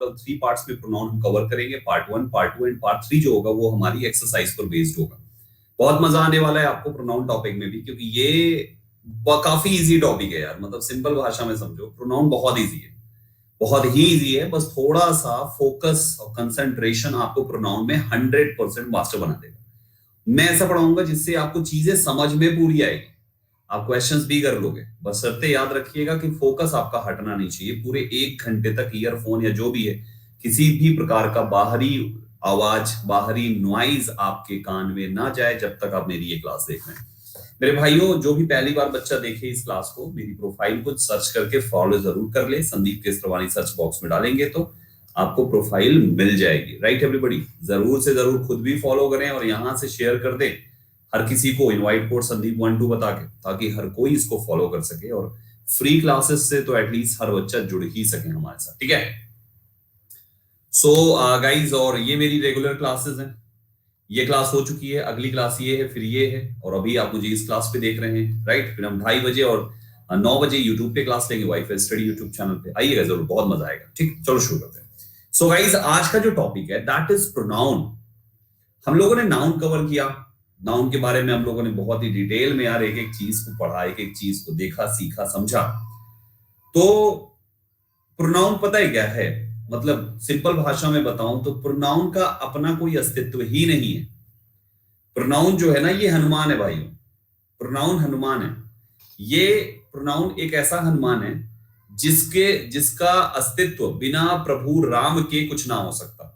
3 parts में pronoun हम cover करेंगे। पार्ट 1, पार्ट 2 एंड पार्ट 3 जो होगा वो हमारी एक्सरसाइज पर बेस्ड होगा। बहुत मजा आने वाला है आपको प्रोनाउन टॉपिक में भी, क्योंकि ये काफी इजी टॉपिक है यार। मतलब सिंपल भाषा में समझो, प्रोनाउन बहुत इजी है, बहुत ही इजी है। बस थोड़ा सा फोकस और कंसंट्रेशन आपको प्रोनाउन में 100% मास्टर बना देगा। मैं ऐसा पढ़ाऊंगा जिससे आपको चीजें समझ में पूरी आएगी, आप क्वेश्चंस भी कर लोगे। बस शर्तें याद रखिएगा कि फोकस आपका हटना नहीं चाहिए। पूरे 1 घंटे तक ईयरफोन या जो भी है, किसी भी प्रकार का बाहरी आवाज, बाहरी नॉइज आपके कान में ना जाए जब तक आप मेरी ये क्लास देख रहे हैं। मेरे भाइयों, जो भी पहली बार बच्चा देखे इस क्लास को, मेरी प्रोफाइल को सर्च करके फॉलो जरूर कर ले। संदीप केसरवानी सर्च बॉक्स में डालेंगे तो आपको प्रोफाइल मिल जाएगी। राइट एवरीबॉडी, जरूर से जरूर खुद भी फॉलो करें और यहां से शेयर कर दें हर किसी को, इनवाइट कोड संदीप 12 बता के, ताकि हर कोई इसको फॉलो कर सके और फ्री क्लासेस से तो एटलीस्ट हर बच्चा जुड़ ही सके हमारे साथ। ठीक है। सो गाइज, और ये मेरी रेगुलर क्लासेस हैं। ये क्लास हो चुकी है, अगली क्लास ये है, फिर ये है, और अभी आप मुझे इस क्लास पे देख रहे हैं। राइट, फिर हम 2:30 बजे और 9 बजे यूट्यूब पे क्लास लेंगे, वाईफाई स्टडी यूट्यूब चैनल पे। आइएगा जरूर, बहुत मजा आएगा। ठीक, चलो शुरू करते हैं। सो गाइज, आज का जो टॉपिक है दैट इज प्रोनाउन। हम लोगों ने नाउन कवर किया। नाउन के बारे में हम लोगों ने बहुत ही डिटेल में यार एक एक चीज को पढ़ा, एक एक चीज को देखा, सीखा, समझा। तो प्रोनाउन पता है क्या है? मतलब सिंपल भाषा में बताऊं तो प्रोनाउन का अपना कोई अस्तित्व ही नहीं है। प्रोनाउन जो है ना, ये हनुमान है भाइयों। प्रोनाउन हनुमान है। ये प्रोनाउन एक ऐसा हनुमान है जिसका अस्तित्व बिना प्रभु राम के कुछ ना हो सकता।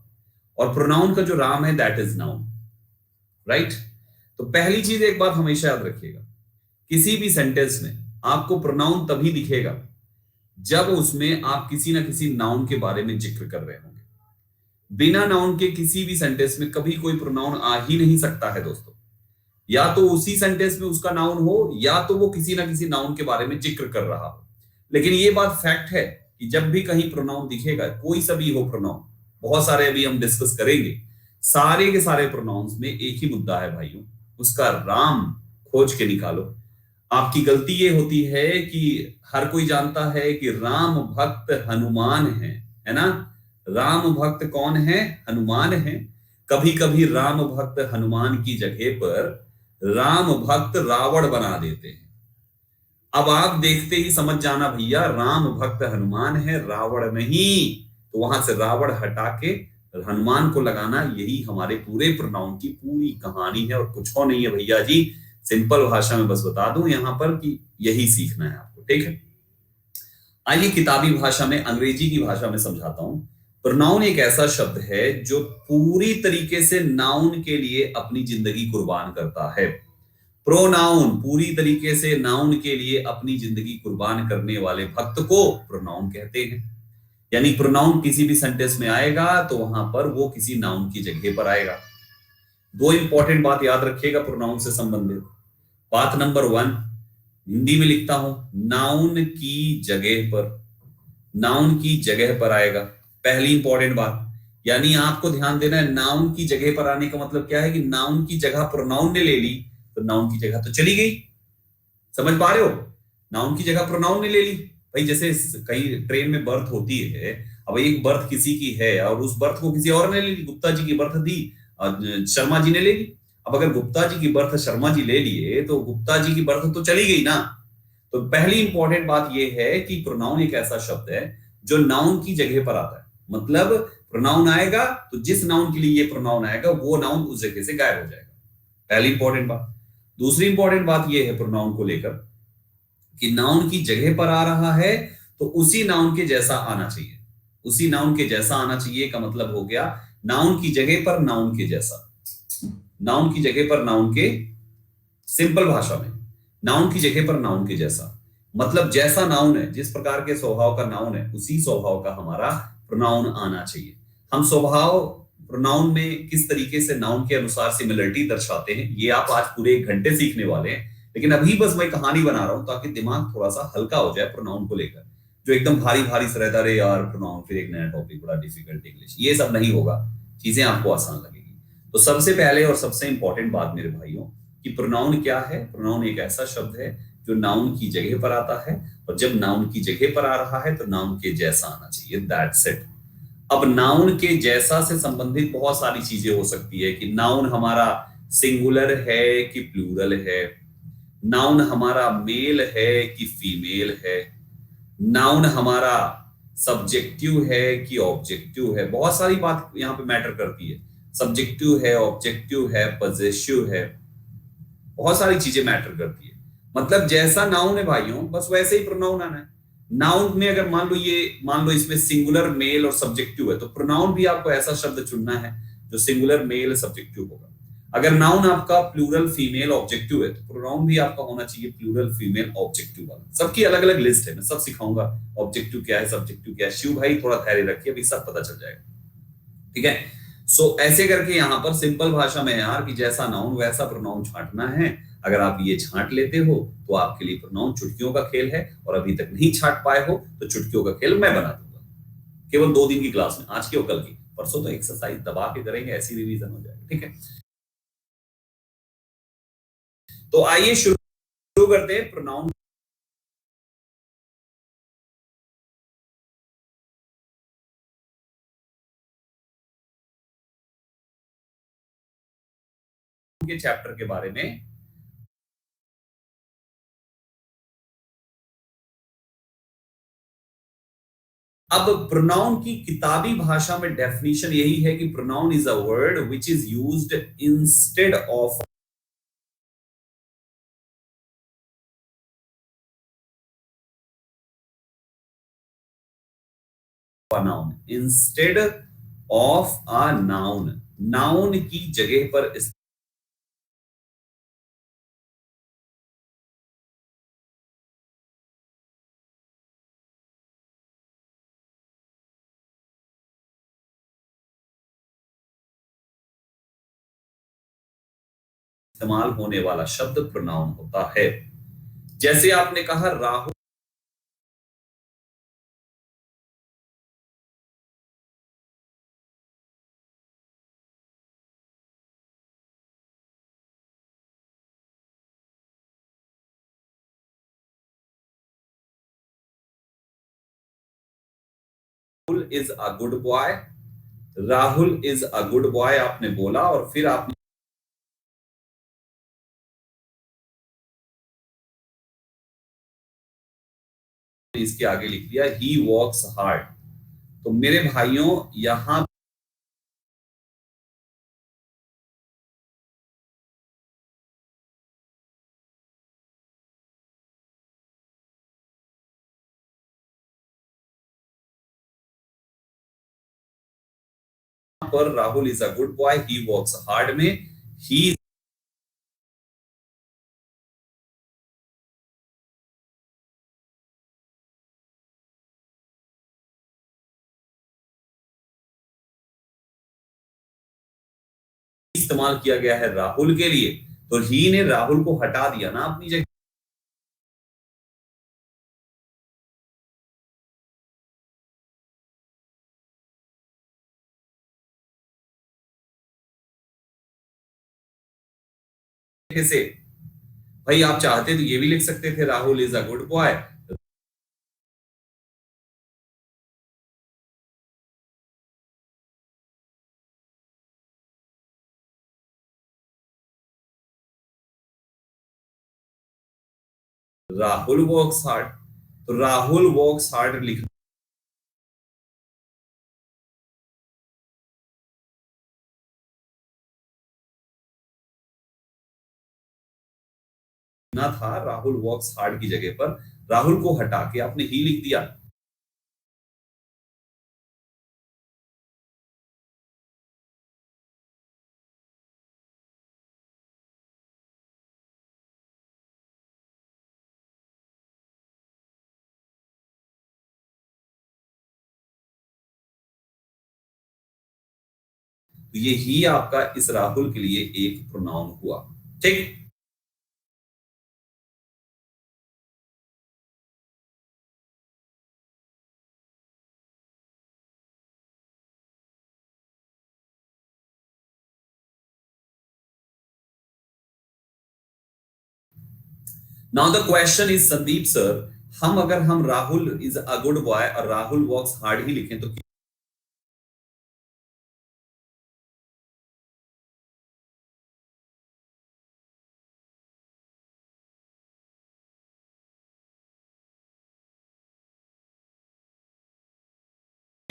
और प्रोनाउन का जो राम है दैट इज नाउन। राइट। तो पहली चीज एक बात हमेशा याद रखिएगा, किसी भी सेंटेंस में आपको प्रोनाउन तभी दिखेगा जब उसमें आप किसी ना किसी नाउन के बारे में जिक्र कर रहे होंगे। बिना नाउन के किसी भी सेंटेंस में कभी कोई प्रोनाउन आ ही नहीं सकता है दोस्तों। या तो उसी सेंटेंस में उसका नाउन हो, या तो वो किसी ना किसी नाउन के बारे में जिक्र कर रहा हो। लेकिन ये बात फैक्ट है कि जब भी कहीं प्रोनाउन दिखेगा, कोई सा भी हो प्रोनाउन, बहुत सारे अभी हम डिस्कस करेंगे, सारे के सारे प्रोनाउंस में एक ही मुद्दा है भाइयों, उसका राम खोज के निकालो। आपकी गलती ये होती है कि हर कोई जानता है कि राम भक्त हनुमान है ना। राम भक्त कौन है? हनुमान है। कभी कभी राम भक्त हनुमान की जगह पर राम भक्त रावण बना देते हैं। अब आप देखते ही समझ जाना भैया, राम भक्त हनुमान है, रावण नहीं। तो वहां से रावण हटा के हनुमान को लगाना, यही हमारे पूरे प्रोनाउन की पूरी कहानी है और कुछ और नहीं है भैया जी। सिंपल भाषा में बस बता दूं यहां पर कि यही सीखना है आपको। ठीक है, आइए किताबी भाषा में, अंग्रेजी की भाषा में समझाता हूं। प्रोनाउन एक ऐसा शब्द है जो पूरी तरीके से नाउन के लिए अपनी जिंदगी कुर्बान करता है। प्रोनाउन पूरी तरीके से नाउन के लिए अपनी जिंदगी कुर्बान करने वाले भक्त को प्रोनाउन कहते हैं। यानी प्रोनाउन किसी भी सेंटेंस में आएगा तो वहां पर वो किसी नाउन की जगह पर आएगा। दो इंपॉर्टेंट बात याद रखिएगा प्रोनाउन से संबंधित। बात नंबर 1, हिंदी में लिखता हूं, नाउन की जगह पर, नाउन की जगह पर आएगा। पहली इंपॉर्टेंट बात, यानी आपको ध्यान देना है, नाउन की जगह पर आने का मतलब क्या है कि नाउन की जगह प्रोनाउन ने ले ली तो नाउन की जगह तो चली गई। समझ पा रहे हो? नाउन की जगह प्रोनाउन ने ले ली। भाई जैसे कहीं ट्रेन में बर्थ होती है, अब एक बर्थ किसी की है और उस बर्थ को किसी और ने ले ली। गुप्ता जी की बर्थ दी और शर्मा जी ने ले ली। अब अगर गुप्ता जी की बर्थ शर्मा जी ले लिए तो गुप्ता जी की बर्थ तो चली गई ना। तो पहली इंपॉर्टेंट बात यह है कि प्रोनाउन एक ऐसा शब्द है जो नाउन की जगह पर आता है। मतलब प्रोनाउन आएगा तो जिस नाउन के लिए ये प्रोनाउन आएगा वो नाउन उस जगह से गायब हो जाएगा। पहली इंपॉर्टेंट बात। दूसरी इंपॉर्टेंट बात यह है प्रोनाउन को लेकर कि नाउन की जगह पर आ रहा है तो उसी नाउन के जैसा आना चाहिए। उसी नाउन के जैसा आना चाहिए का मतलब हो गया नाउन की जगह पर नाउन के जैसा। नाउन की जगह पर नाउन के, सिंपल भाषा में नाउन की जगह पर नाउन के जैसा, मतलब जैसा नाउन है, जिस प्रकार के स्वभाव का नाउन है उसी स्वभाव का हमारा प्रोनाउन आना चाहिए। हम स्वभाव प्रोनाउन में किस तरीके से नाउन के अनुसार सिमिलरिटी दर्शाते हैं ये आप आज पूरे 1 घंटे सीखने वाले हैं। लेकिन अभी बस मैं कहानी बना रहा हूं ताकि दिमाग थोड़ा सा हल्का हो जाए प्रोनाउन को लेकर। जो एकदम भारी भारी से रहता रहे यार प्रोनाउन, फिर एक नया टॉपिक, बड़ा डिफिकल्ट इंग्लिश, ये सब नहीं होगा, चीजें आपको आसान लगेगी। तो सबसे पहले और सबसे इंपॉर्टेंट बात मेरे भाइयों कि प्रोनाउन क्या है। प्रोनाउन एक ऐसा शब्द है जो नाउन की जगह पर आता है और जब नाउन की जगह पर आ रहा है तो नाउन के जैसा आना चाहिए। That's it. अब नाउन के जैसा से संबंधित बहुत सारी चीजें हो सकती है कि नाउन हमारा सिंगुलर है कि प्लूरल है, नाउन हमारा मेल है कि फीमेल है, नाउन हमारा सब्जेक्टिव है कि ऑब्जेक्टिव है। बहुत सारी बात यहां पे मैटर करती है। सब्जेक्टिव है, ऑब्जेक्टिव है, पजेसिव है, बहुत सारी चीजें मैटर करती है। मतलब जैसा नाउन है भाइयों, बस वैसे ही प्रोनाउन आना है। नाउन में अगर मान लो इसमें सिंगुलर मेल और सब्जेक्टिव है, तो प्रोनाउन भी आपको ऐसा शब्द चुनना है जो सिंगुलर मेल सब्जेक्टिव होगा। अगर नाउन आपका प्लूरल फीमेल ऑब्जेक्टिव है, तो प्रोनाउन भी आपका होना चाहिए प्लूरल फीमेल ऑब्जेक्टिव वाला। सबकी अलग अलग लिस्ट है, मैं सब सिखाऊंगा ऑब्जेक्टिव क्या है, सब्जेक्टिव क्या है। शिव भाई थोड़ा धैर्य रखिए, अभी सब पता चल जाएगा, ठीक है। ऐसे करके यहां पर सिंपल भाषा में यार कि जैसा नाउन वैसा प्रोनाउन छांटना है। अगर आप ये छांट लेते हो तो आपके लिए प्रोनाउन चुटकियों का खेल है, और अभी तक नहीं छांट पाए हो तो चुटकियों का खेल मैं बना दूंगा केवल 2 दिन की क्लास में, आज की और कल की। परसों तो एक्सरसाइज दबा के करेंगे, ऐसी रिवीजन हो जाएगी, ठीक है। तो आइए शुरू करते हैं प्रोनाउन के चैप्टर के बारे में। अब प्रोनाउन की किताबी भाषा में डेफिनेशन यही है कि pronoun is a word which is used instead of a noun, instead of a noun, noun की जगह पर इस्तेमाल होने वाला शब्द प्रोनाउन होता है। जैसे आपने कहा Rahul is a good boy, Rahul is a good boy आपने बोला, और फिर आपने इसके आगे लिख दिया ही वॉक्स हार्ड। तो मेरे भाइयों यहां पर Rahul is a good boy, he walks hard में ही इस्तेमाल किया गया है राहुल के लिए, तो ही ने राहुल को हटा दिया ना अपनी जगह से। भाई आप चाहते तो ये भी लिख सकते थे Rahul is a good boy, Rahul works hard. तो राहुल वर्क्स हार्ड लिखना था, राहुल वर्क्स हार्ड की जगह पर राहुल को हटा के आपने ही लिख दिया। तो ये ही आपका इस राहुल के लिए एक प्रोनाउन हुआ, ठीक। Now the question is Sandeep sir, हम अगर हम Rahul is a good boy और राहुल वर्क्स हार्ड ही लिखें तो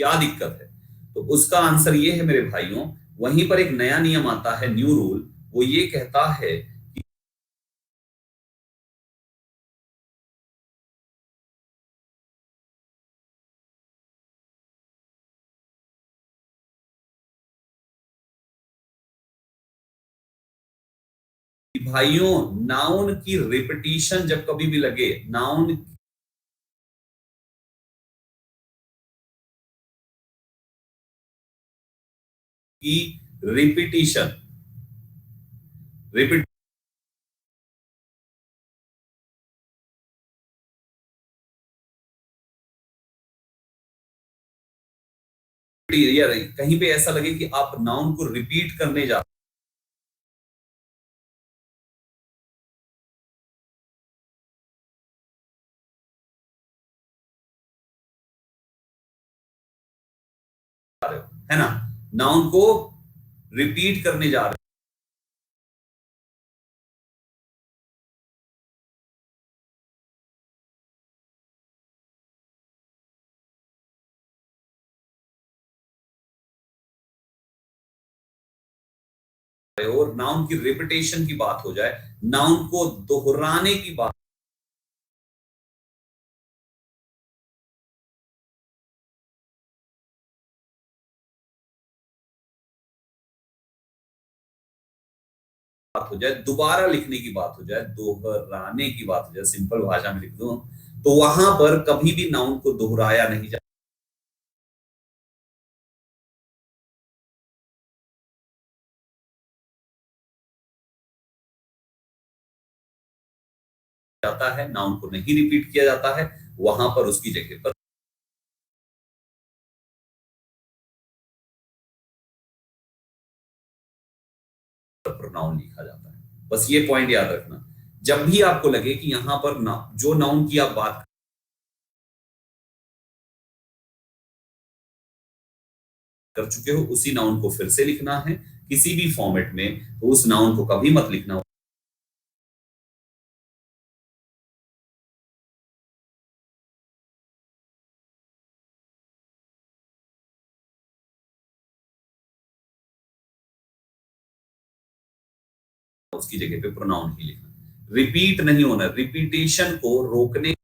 क्या दिक्कत है? तो उसका आंसर ये है मेरे भाइयों, वहीं पर एक नया नियम आता है, न्यू रूल। वो ये कहता है कि भाइयों, नाउन की रिपीटिशन जब कभी भी लगे, नाउन की रिपीटिशन, रिपीट या कहीं पे ऐसा लगे कि आप नाउन को रिपीट करने जा रहे हो, है ना, नाउन को रिपीट करने जा रहे हो, और नाउन की रिपीटेशन की बात हो जाए, नाउन को दोहराने की बात हो जाए, दोबारा लिखने की बात हो जाए, दोहराने की बात हो जाए, सिंपल भाषा में लिख दो, तो वहां पर कभी भी नाउन को दोहराया नहीं जाता है, नाउन को नहीं रिपीट किया जाता है, वहां पर उसकी जगह पर प्रोनाउन लिखा जाता है। बस ये पॉइंट याद रखना, जब भी आपको लगे कि यहां पर ना, जो नाउन की आप बात कर चुके हो उसी नाउन को फिर से लिखना है किसी भी फॉर्मेट में, तो उस नाउन को कभी मत लिखना उसकी जगह पे प्रोनाउन ही लिखना, रिपीट नहीं होना, रिपीटेशन को रोकने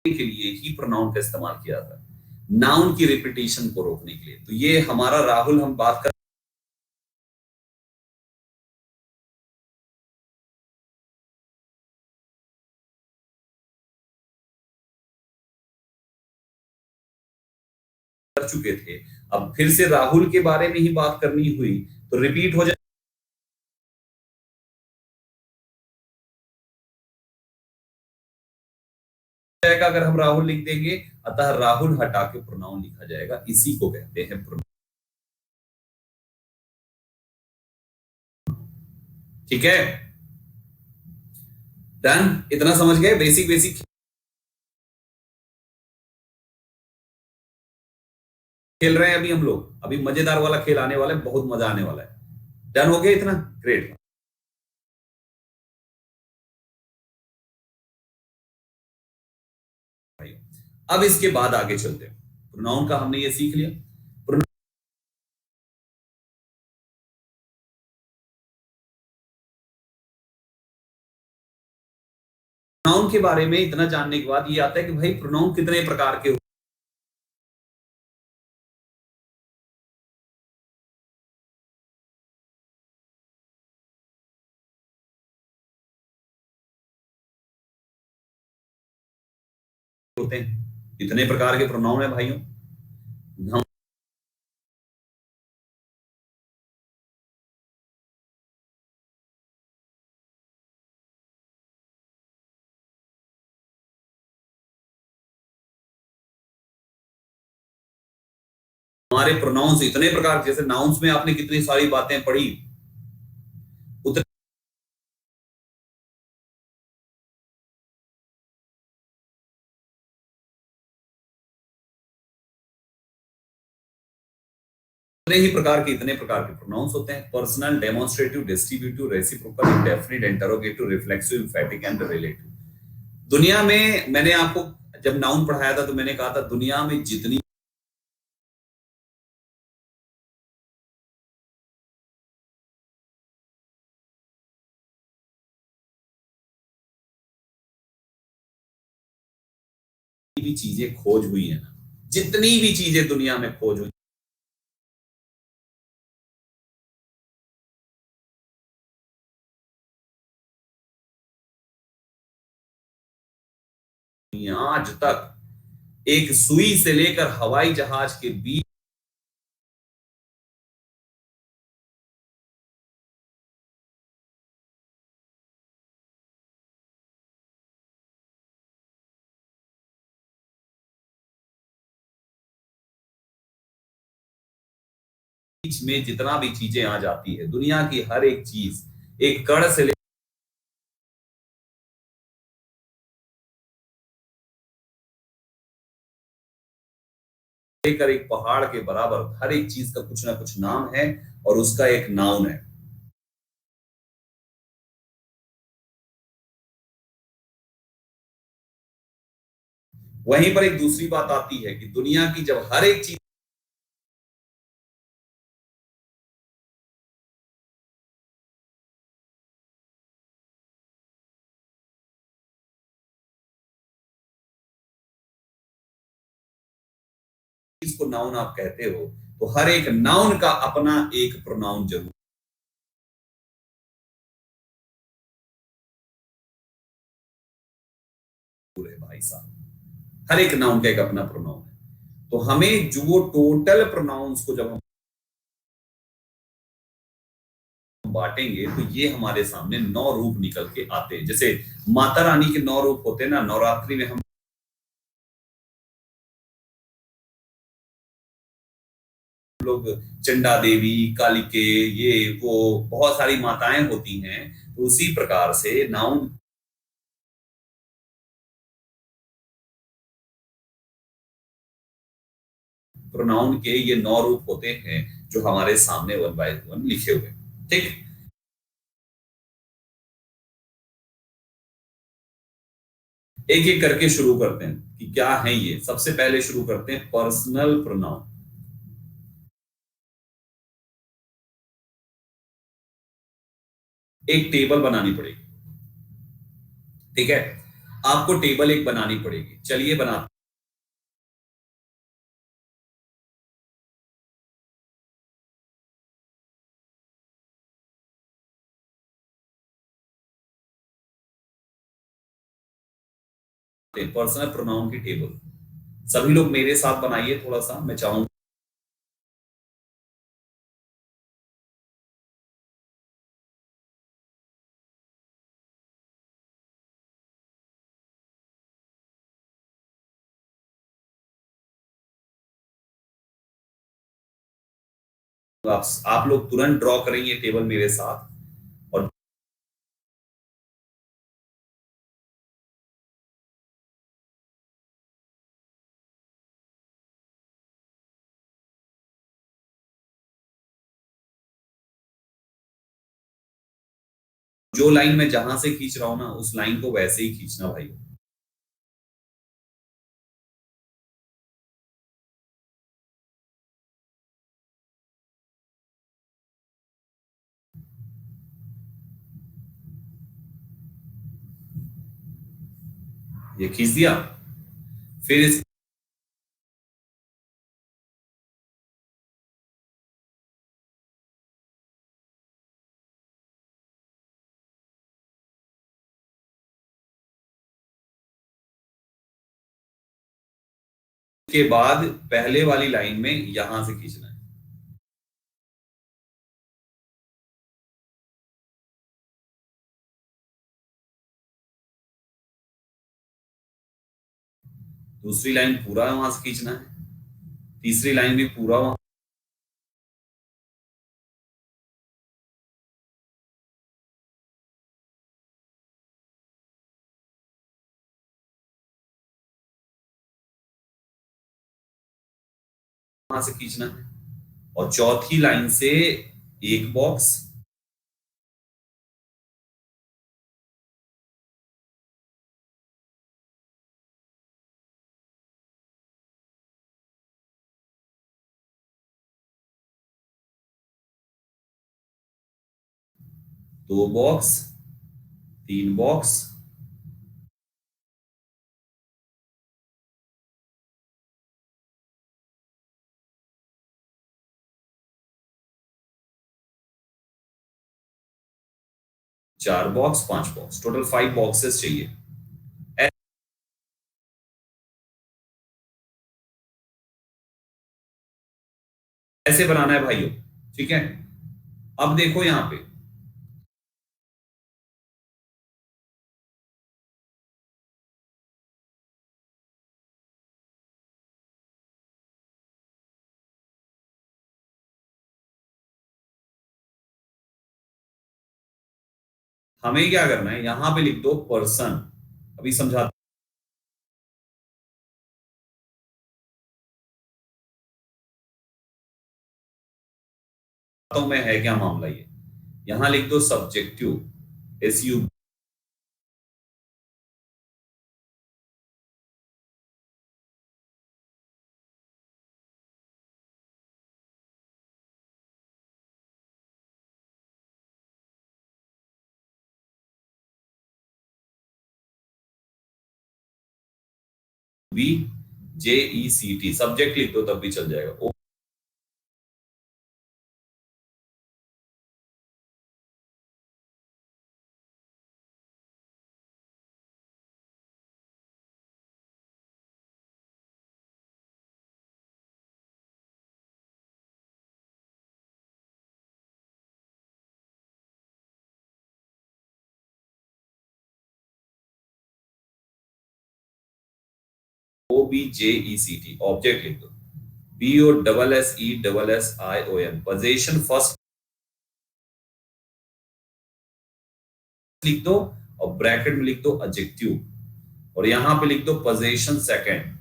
के लिए ही प्रोनाउन का इस्तेमाल किया जाता है, नाउन की रिपीटेशन को रोकने के लिए। तो ये हमारा राहुल, हम बात कर चुके थे, अब फिर से राहुल के बारे में ही बात करनी हुई, तो रिपीट हो जाएगा अगर हम राहुल लिख देंगे, अतः राहुल हटा के प्रोनाउन लिखा जाएगा, इसी को कहते हैं प्रोनाउन। ठीक है, डन, इतना समझ गए, बेसिक बेसिक खेल रहे हैं अभी हम लोग, अभी मजेदार वाला खेल आने वाला है, बहुत मजा आने वाला है। डन हो गया इतना, ग्रेट। अब इसके बाद आगे चलते हैं, प्रोनाउन का हमने ये सीख लिया। प्रोनाउन के बारे में इतना जानने के बाद ये आता है कि भाई प्रोनाउन कितने प्रकार के होते हैं, इतने प्रकार के प्रोनाउन है भाइयों। हम हमारे प्रोनाउंस इतने प्रकार, जैसे नाउन्स में आपने कितनी सारी बातें पढ़ी, उतने ही प्रकार के, इतने प्रकार के प्रोनाउंस होते हैं। Personal, demonstrative, distributive, reciprocal, indefinite, interrogative, reflexive, एम्फैटिक and relative. दुनिया में मैंने आपको जब नाउन पढ़ाया था तो मैंने कहा था दुनिया में जितनी भी चीजें खोज हुई है ना, जितनी भी चीजें दुनिया में खोज हुई हैं, आज तक एक सुई से लेकर हवाई जहाज के बीच में जितना भी चीजें आ जाती है, दुनिया की हर एक चीज, एक कण से लेकर एक पहाड़ के बराबर हर एक चीज का कुछ ना कुछ नाम है और उसका एक नाउन है। वहीं पर एक दूसरी बात आती है कि दुनिया की जब हर एक चीज को नाउन आप कहते हो, तो हर एक नाउन का अपना एक प्रोनाउन जरूर है भाई साहब। हर एक नाउन का एक अपना प्रोनाउन है। तो हमें जो टोटल प्रोनाउंस को जब हम बांटेंगे तो ये हमारे सामने 9 रूप निकल के आते हैं। जैसे माता रानी के 9 रूप होते हैं ना, नवरात्रि में हम लोग चंडा देवी, कालिके, ये वो बहुत सारी माताएं होती हैं। तो उसी प्रकार से नाउन प्रोनाउन के ये 9 रूप होते हैं जो हमारे सामने वन बाय वन लिखे हुए। ठीक, एक एक करके शुरू करते हैं कि क्या है ये। सबसे पहले शुरू करते हैं पर्सनल प्रोनाउन। एक टेबल बनानी पड़ेगी, ठीक है, आपको टेबल एक बनानी पड़ेगी। चलिए बनाते हैं पर्सनल प्रोनाउन की टेबल। सभी लोग मेरे साथ बनाइए, थोड़ा सा मैं चाहूंगा। आप लोग तुरंत ड्रॉ करेंगे टेबल मेरे साथ। और जो लाइन मैं जहां से खींच रहा हूं ना, उस लाइन को वैसे ही खींचना भाई। ये खींच दिया। फिर इसके बाद पहले वाली लाइन में यहां से खींचना है। दूसरी लाइन पूरा वहां से खींचना है। तीसरी लाइन भी पूरा वहां वहां से खींचना है, और चौथी लाइन से एक बॉक्स, दो बॉक्स, तीन बॉक्स, चार बॉक्स, पांच बॉक्स, टोटल 5 बॉक्सेस चाहिए। ऐसे बनाना है भाइयों, ठीक है। अब देखो यहां पे, हमें क्या करना है, यहां पे लिख दो पर्सन। अभी समझाता हूं मैं, है क्या मामला ये। यहां लिख दो सब्जेक्टिव, SU। VJECT, सब्जेक्ट लिख दो तब भी चल जाएगा। OBJECT, ऑब्जेक्ट लिख दो। POSSESSION, पोजीशन फर्स्ट लिख दो, और ब्रैकेट में लिख दो एडजेक्टिव, और यहां पे लिख दो पोजीशन सेकंड,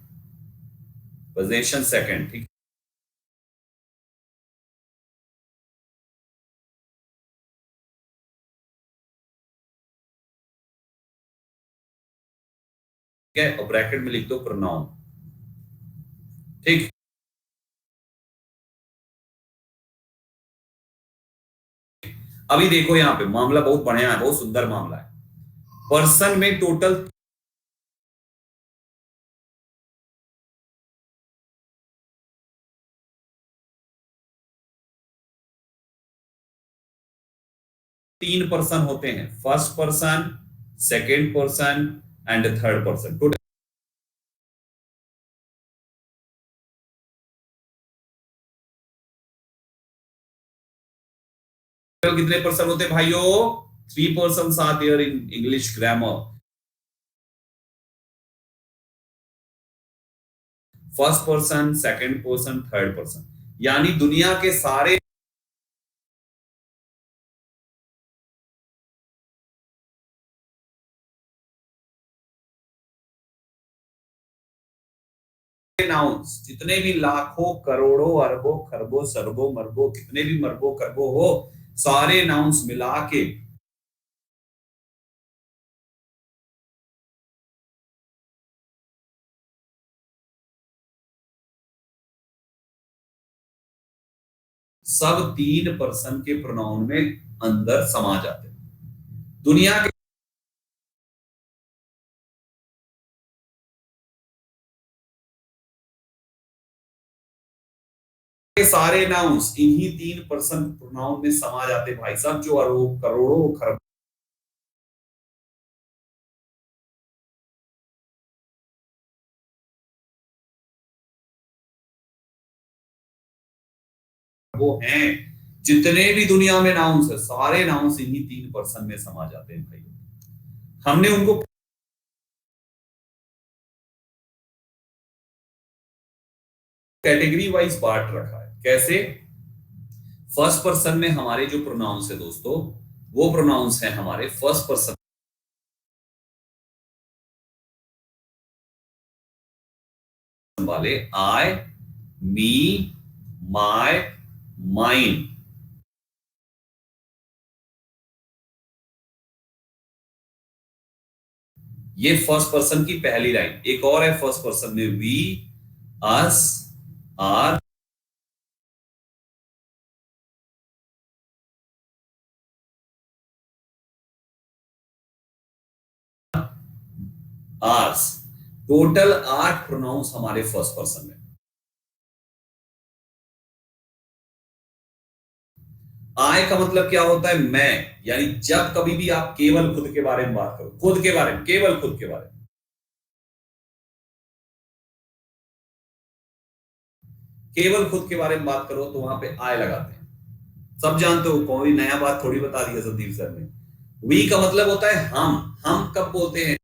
पोजीशन सेकंड, ठीक है, और ब्रैकेट में लिख दो प्रोनाउन, ठीक। अभी देखो यहां पे मामला बहुत बढ़िया है, बहुत सुंदर मामला है। पर्सन में टोटल 3 पर्सन होते हैं, first person, second person and third person. Total कितने पर्सन होते हैं भाइयों? 3 person are there in English grammar. First person, second person, third person, यानी दुनिया के सारे नाउन्स, जितने भी लाखों करोड़ों अरबों खरबों सरबों मरबों, कितने भी मरबों करबों हो, सारे नाउन्स मिला के सब 3 पर्सन के प्रोनाउन में अंदर समा जाते हैं। दुनिया के सारे नाउन्स इन्हीं 3 पर्सन प्रोनाउन में समा जाते भाई साहब, जो अरबों करोड़ों खरबों हैं, जितने भी दुनिया में नाउन्स है, सारे नाउन्स इन्हीं 3 पर्सन में समा जाते हैं भाई। हमने उनको कैटेगरी वाइज बांट रखा है। कैसे? फर्स्ट पर्सन में हमारे जो प्रोनाउंस है दोस्तों, वो प्रोनाउंस है हमारे फर्स्ट पर्सन वाले, आई, मी, माय, माइन। ये फर्स्ट पर्सन की पहली लाइन। एक और है फर्स्ट पर्सन में, we, us, our, ours. Total 8 pronouns हमारे फर्स्ट पर्सन में। आय का मतलब क्या होता है? मैं। यानी जब कभी भी आप केवल खुद के बारे में बात करो, खुद के बारे में, केवल खुद के बारे में, केवल खुद के बारे में बात करो तो वहां पे आय लगाते हैं। सब जानते हो, कोई नया बात थोड़ी बता दिया संदीप सर ने। वी का मतलब होता है हम कब बोलते हैं?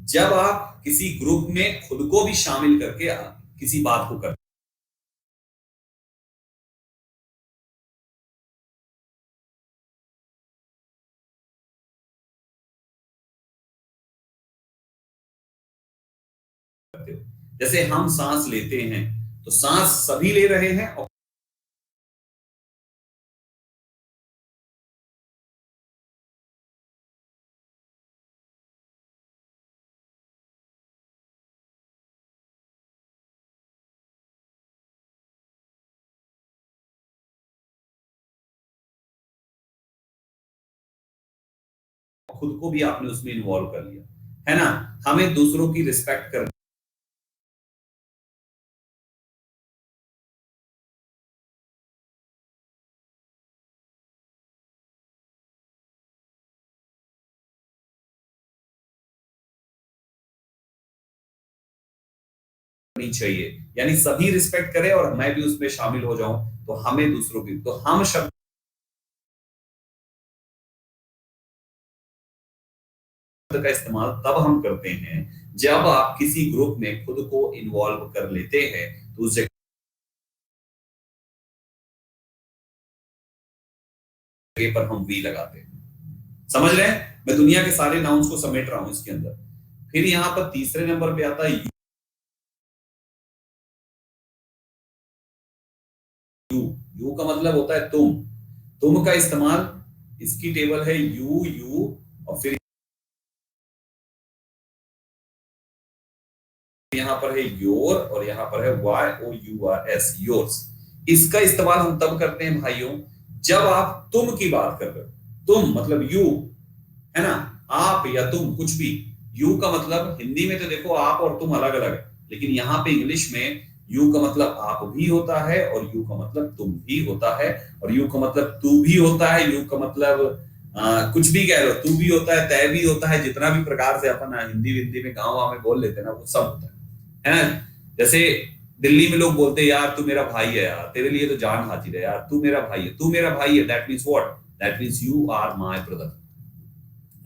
जब आप किसी ग्रुप में खुद को भी शामिल करके किसी बात को करते हो। जैसे हम सांस लेते हैं तो सांस सभी ले रहे हैं, और खुद को भी आपने उसमें इन्वॉल्व कर लिया, है ना। हमें दूसरों की रिस्पेक्ट करनी। चाहिए, यानी सभी रिस्पेक्ट करें और मैं भी उसमें शामिल हो जाऊं, तो हमें दूसरों की, तो हम शब्द का इस्तेमाल तब हम करते हैं जब आप किसी ग्रुप में खुद को इन्वॉल्व कर लेते हैं, तो उस जगह पर हम वी लगाते हैं। समझ रहे हैं? मैं दुनिया के सारे नाउन्स को समेट रहा हूं इसके अंदर। फिर यहां पर तीसरे नंबर पे आता है यू। यू का मतलब होता है तुम का इस्तेमाल, इसकी टेबल है यू यू, और फिर यहाँ पर है योर, और यहाँ पर है Y O U R S, yours. इसका इस्तेमाल हम तब करते हैं भाइयों जब आप तुम की बात कर रहे हो। तुम मतलब यू, है ना। आप या तुम कुछ भी। यू का मतलब हिंदी में तो देखो आप और तुम अलग अलग है, लेकिन यहाँ पे इंग्लिश में यू का मतलब आप भी होता है, और यू का मतलब तुम भी होता है, और यू का मतलब तू भी होता है, यू का मतलब कुछ भी कह लो, तू भी होता है, तय भी होता है, जितना भी प्रकार से अपन हिंदी हिंदी में गाँव में बोल लेते हैं ना, वो सब होता है ना। जैसे दिल्ली में लोग बोलते हैं यार तू मेरा भाई है, यार तेरे लिए तो जान हाजिर है, यार तू मेरा भाई है, तू मेरा भाई है, that means what? That means you are my brother,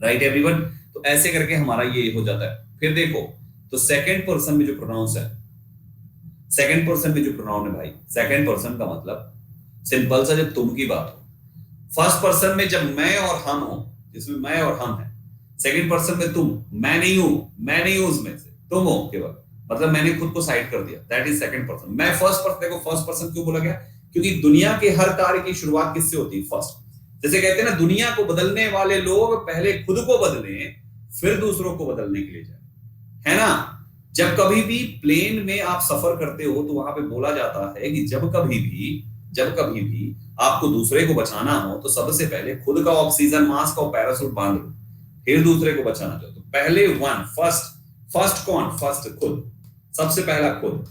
right everyone. तो ऐसे करके हमारा ये हो जाता है। फिर देखो, तो सेकंड पर्सन में जो प्रोनाउंस है, सेकंड पर्सन में जो प्रोनाउन है भाई, सेकंड पर्सन का मतलब सिंपल सा, जब तुम की बात हो। फर्स्ट पर्सन में जब मैं और हम हो, जिसमें मैं और हम है। सेकंड पर्सन में तुम, मैं नहीं हूं, मैं नहीं हूं उसमें से, तुम हो केवल, मतलब मैंने खुद को साइड कर दिया, दैट इज सेकंड पर्सन। मैं फर्स्ट पर्सन, देखो फर्स्ट पर्सन क्यों बोला गया? क्योंकि दुनिया के हर कार्य की शुरुआत किससे होती है? फर्स्ट। जैसे कहते हैं ना, दुनिया को बदलने वाले लोग पहले खुद को बदले, फिर दूसरों को बदलने के लिए जाए, है ना। जब कभी भी प्लेन में आप सफर करते हो तो वहां पे बोला जाता है कि जब कभी भी आपको दूसरे को बचाना हो तो सबसे पहले खुद का ऑक्सीजन मास्क और पैरासूट बांध लो, फिर दूसरे को बचाना चाहो तो पहले वन फर्स्ट। फर्स्ट कौन? फर्स्ट खुद, सबसे पहला खुद।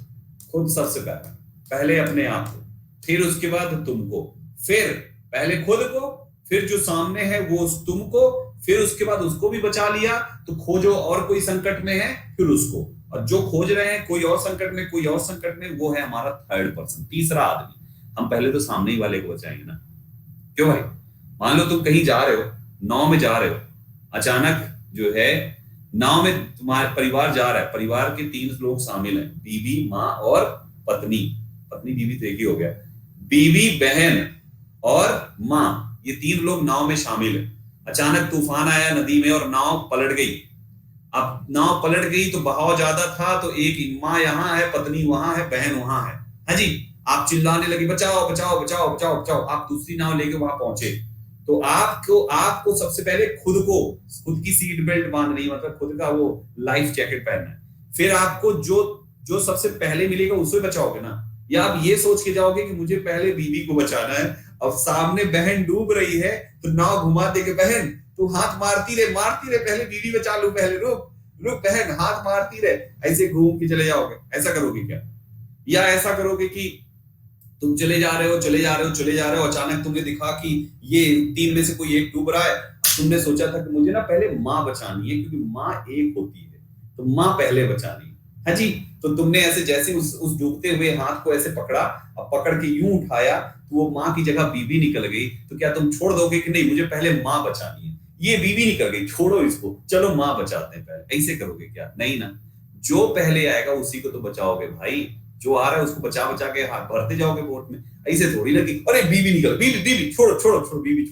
खुद सबसे पहला, पहले अपने आप को, फिर उसके बाद तुमको, फिर पहले खुद को, फिर जो सामने है वो तुमको, फिर उसके बाद उसको भी बचा लिया तो खोजो और कोई संकट में है, फिर उसको, और जो खोज रहे हैं कोई और संकट में, कोई और संकट में, वो है हमारा थर्ड पर्सन, तीसरा आदमी। हम पहले तो सामने ही वाले को बचाएंगे ना। क्यों भाई? मान लो तुम कहीं जा रहे हो, नाव में जा रहे हो, अचानक जो है नाव में तुम्हारे परिवार जा रहा है, परिवार के 3 लोग शामिल हैं, बीवी, माँ और पत्नी। पत्नी बीवी तो एक ही हो गया, बीवी, बहन और माँ, ये 3 लोग नाव में शामिल है। अचानक तूफान आया नदी में और नाव पलट गई। अब नाव पलट गई तो बहाव ज्यादा था, तो एक माँ यहाँ है, पत्नी वहां है, बहन वहां है, हाँ जी। आप चिल्लाने लगे बचाओ बचाओ बचाओ बचाओ बचाओ, आप दूसरी नाव लेके वहां पहुंचे, तो आपको आपको सबसे पहले खुद की सीट बेल्ट बांधनी है, मतलब खुद का वो लाइफ जैकेट पहनना है। फिर आपको जो जो सबसे पहले मिलेगा उसे बचाओगे ना, या आप ये सोच के जाओगे कि मुझे पहले बीवी को बचाना है, अब सामने बहन डूब रही है तो नाव घुमा देगे, बहन तू हाथ मारती रहे पहले बीवी बचा लू, पहले रुक रुक बहन हाथ मारती रहे, ऐसे घूम के चले जाओगे? ऐसा करोगे क्या? या ऐसा करोगे कि तुम चले जा रहे हो चले जा रहे हो चले जा रहे हो, अचानक तुमने देखा कि ये तीन में से कोई एक डूब रहा है, तुमने सोचा था कि मुझे ना पहले माँ बचानी है, क्योंकि माँ एक होती है तो माँ पहले बचानी है, हाँ जी। तो तुमने ऐसे जैसे उस डूबते हुए हाथ को ऐसे पकड़ा, अब पकड़ के यूं उठाया तो वो माँ की जगह बीबी निकल गई, तो क्या तुम छोड़ दोगे कि नहीं मुझे पहले माँ बचानी है, ये बीबी निकल गई छोड़ो इसको, चलो माँ बचाते हैं पहले, ऐसे करोगे क्या? नहीं ना, जो पहले आएगा उसी को तो बचाओगे भाई, जो आ रहा है उसको बचा बचा के हाथ भरते जाओगे बोट में, ऐसे थोड़ी ना कि अरे बीबी निकल, बीबी बीबी छोड़ो छोड़ो छोड़ो बीबी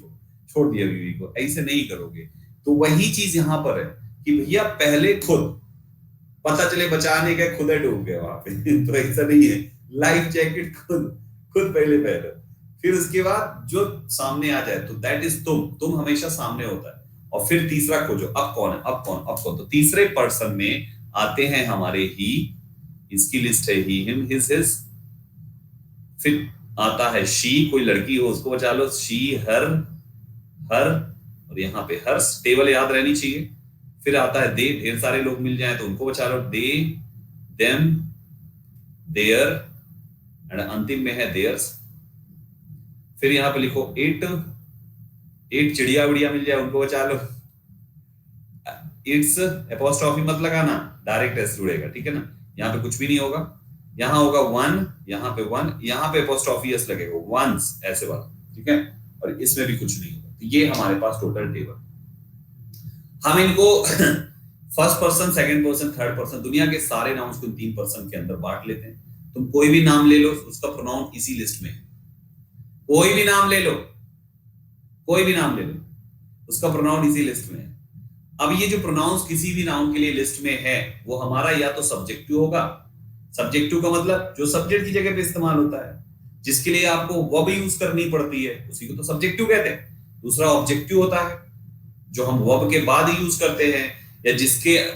छोड़ दिया बीबी को, ऐसे नहीं करोगे। तो वही चीज यहाँ पर है कि भैया पहले खुद, पता चले बचाने के खुद डूब गए वहां पे तो ऐसा नहीं है, लाइफ जैकेट खुद खुद पहले पहनो, फिर उसके बाद जो सामने आ जाए तो दैट इज तुम हमेशा सामने होता है, और फिर तीसरा खोजो अब कौन है, अब कौन अब कौन, तो तीसरे पर्सन में आते हैं हमारे ही, इसकी लिस्ट है ही हिम हिज हिज, फिर आता है शी, कोई लड़की हो उसको बचा लो, शी हर हर, और यहाँ पे हर्ष, टेबल याद रहनी चाहिए। फिर आता है दे, ढेर सारे लोग मिल जाए तो उनको बचा लो, दे देम देयर, एंड अंतिम में है देयर्स। फिर यहाँ पे लिखो इट, इट चिड़िया विड़िया मिल जाए उनको बचा लो, इट्स एपोस्ट्रॉफी मत लगाना, डायरेक्ट एस जुड़ेगा, ठीक है ना, यहाँ पे कुछ भी नहीं होगा, यहाँ होगा वन, यहाँ पे वन, यहाँ पे एपोस्ट्रॉफी एस लगेगा, वंस ऐसे वाला, ठीक है, और इसमें भी कुछ नहीं होगा। तो ये हमारे पास टोटल टेबल, हम इनको first person, second person, third person, दुनिया के सारे नाउन्स को तीन पर्सन के अंदर बांट लेते हैं। तुम कोई भी नाम ले लो, उसका प्रोनाउन इसी लिस्ट में है, कोई भी नाम ले लो, कोई भी नाम ले लो, उसका प्रोनाउन इसी लिस्ट में है। अब ये जो प्रोनाउंस किसी भी नाउन के लिए लिस्ट में है, वो हमारा या तो सब्जेक्टिव होगा, सब्जेक्टिव का मतलब जो सब्जेक्ट की जगह पे इस्तेमाल होता है, जिसके लिए आपको वर्ब यूज करनी पड़ती है, उसी को तो सब्जेक्टिव कहते हैं। दूसरा ऑब्जेक्टिव होता है, जो हम वर्ब के बाद यूज करते हैं, या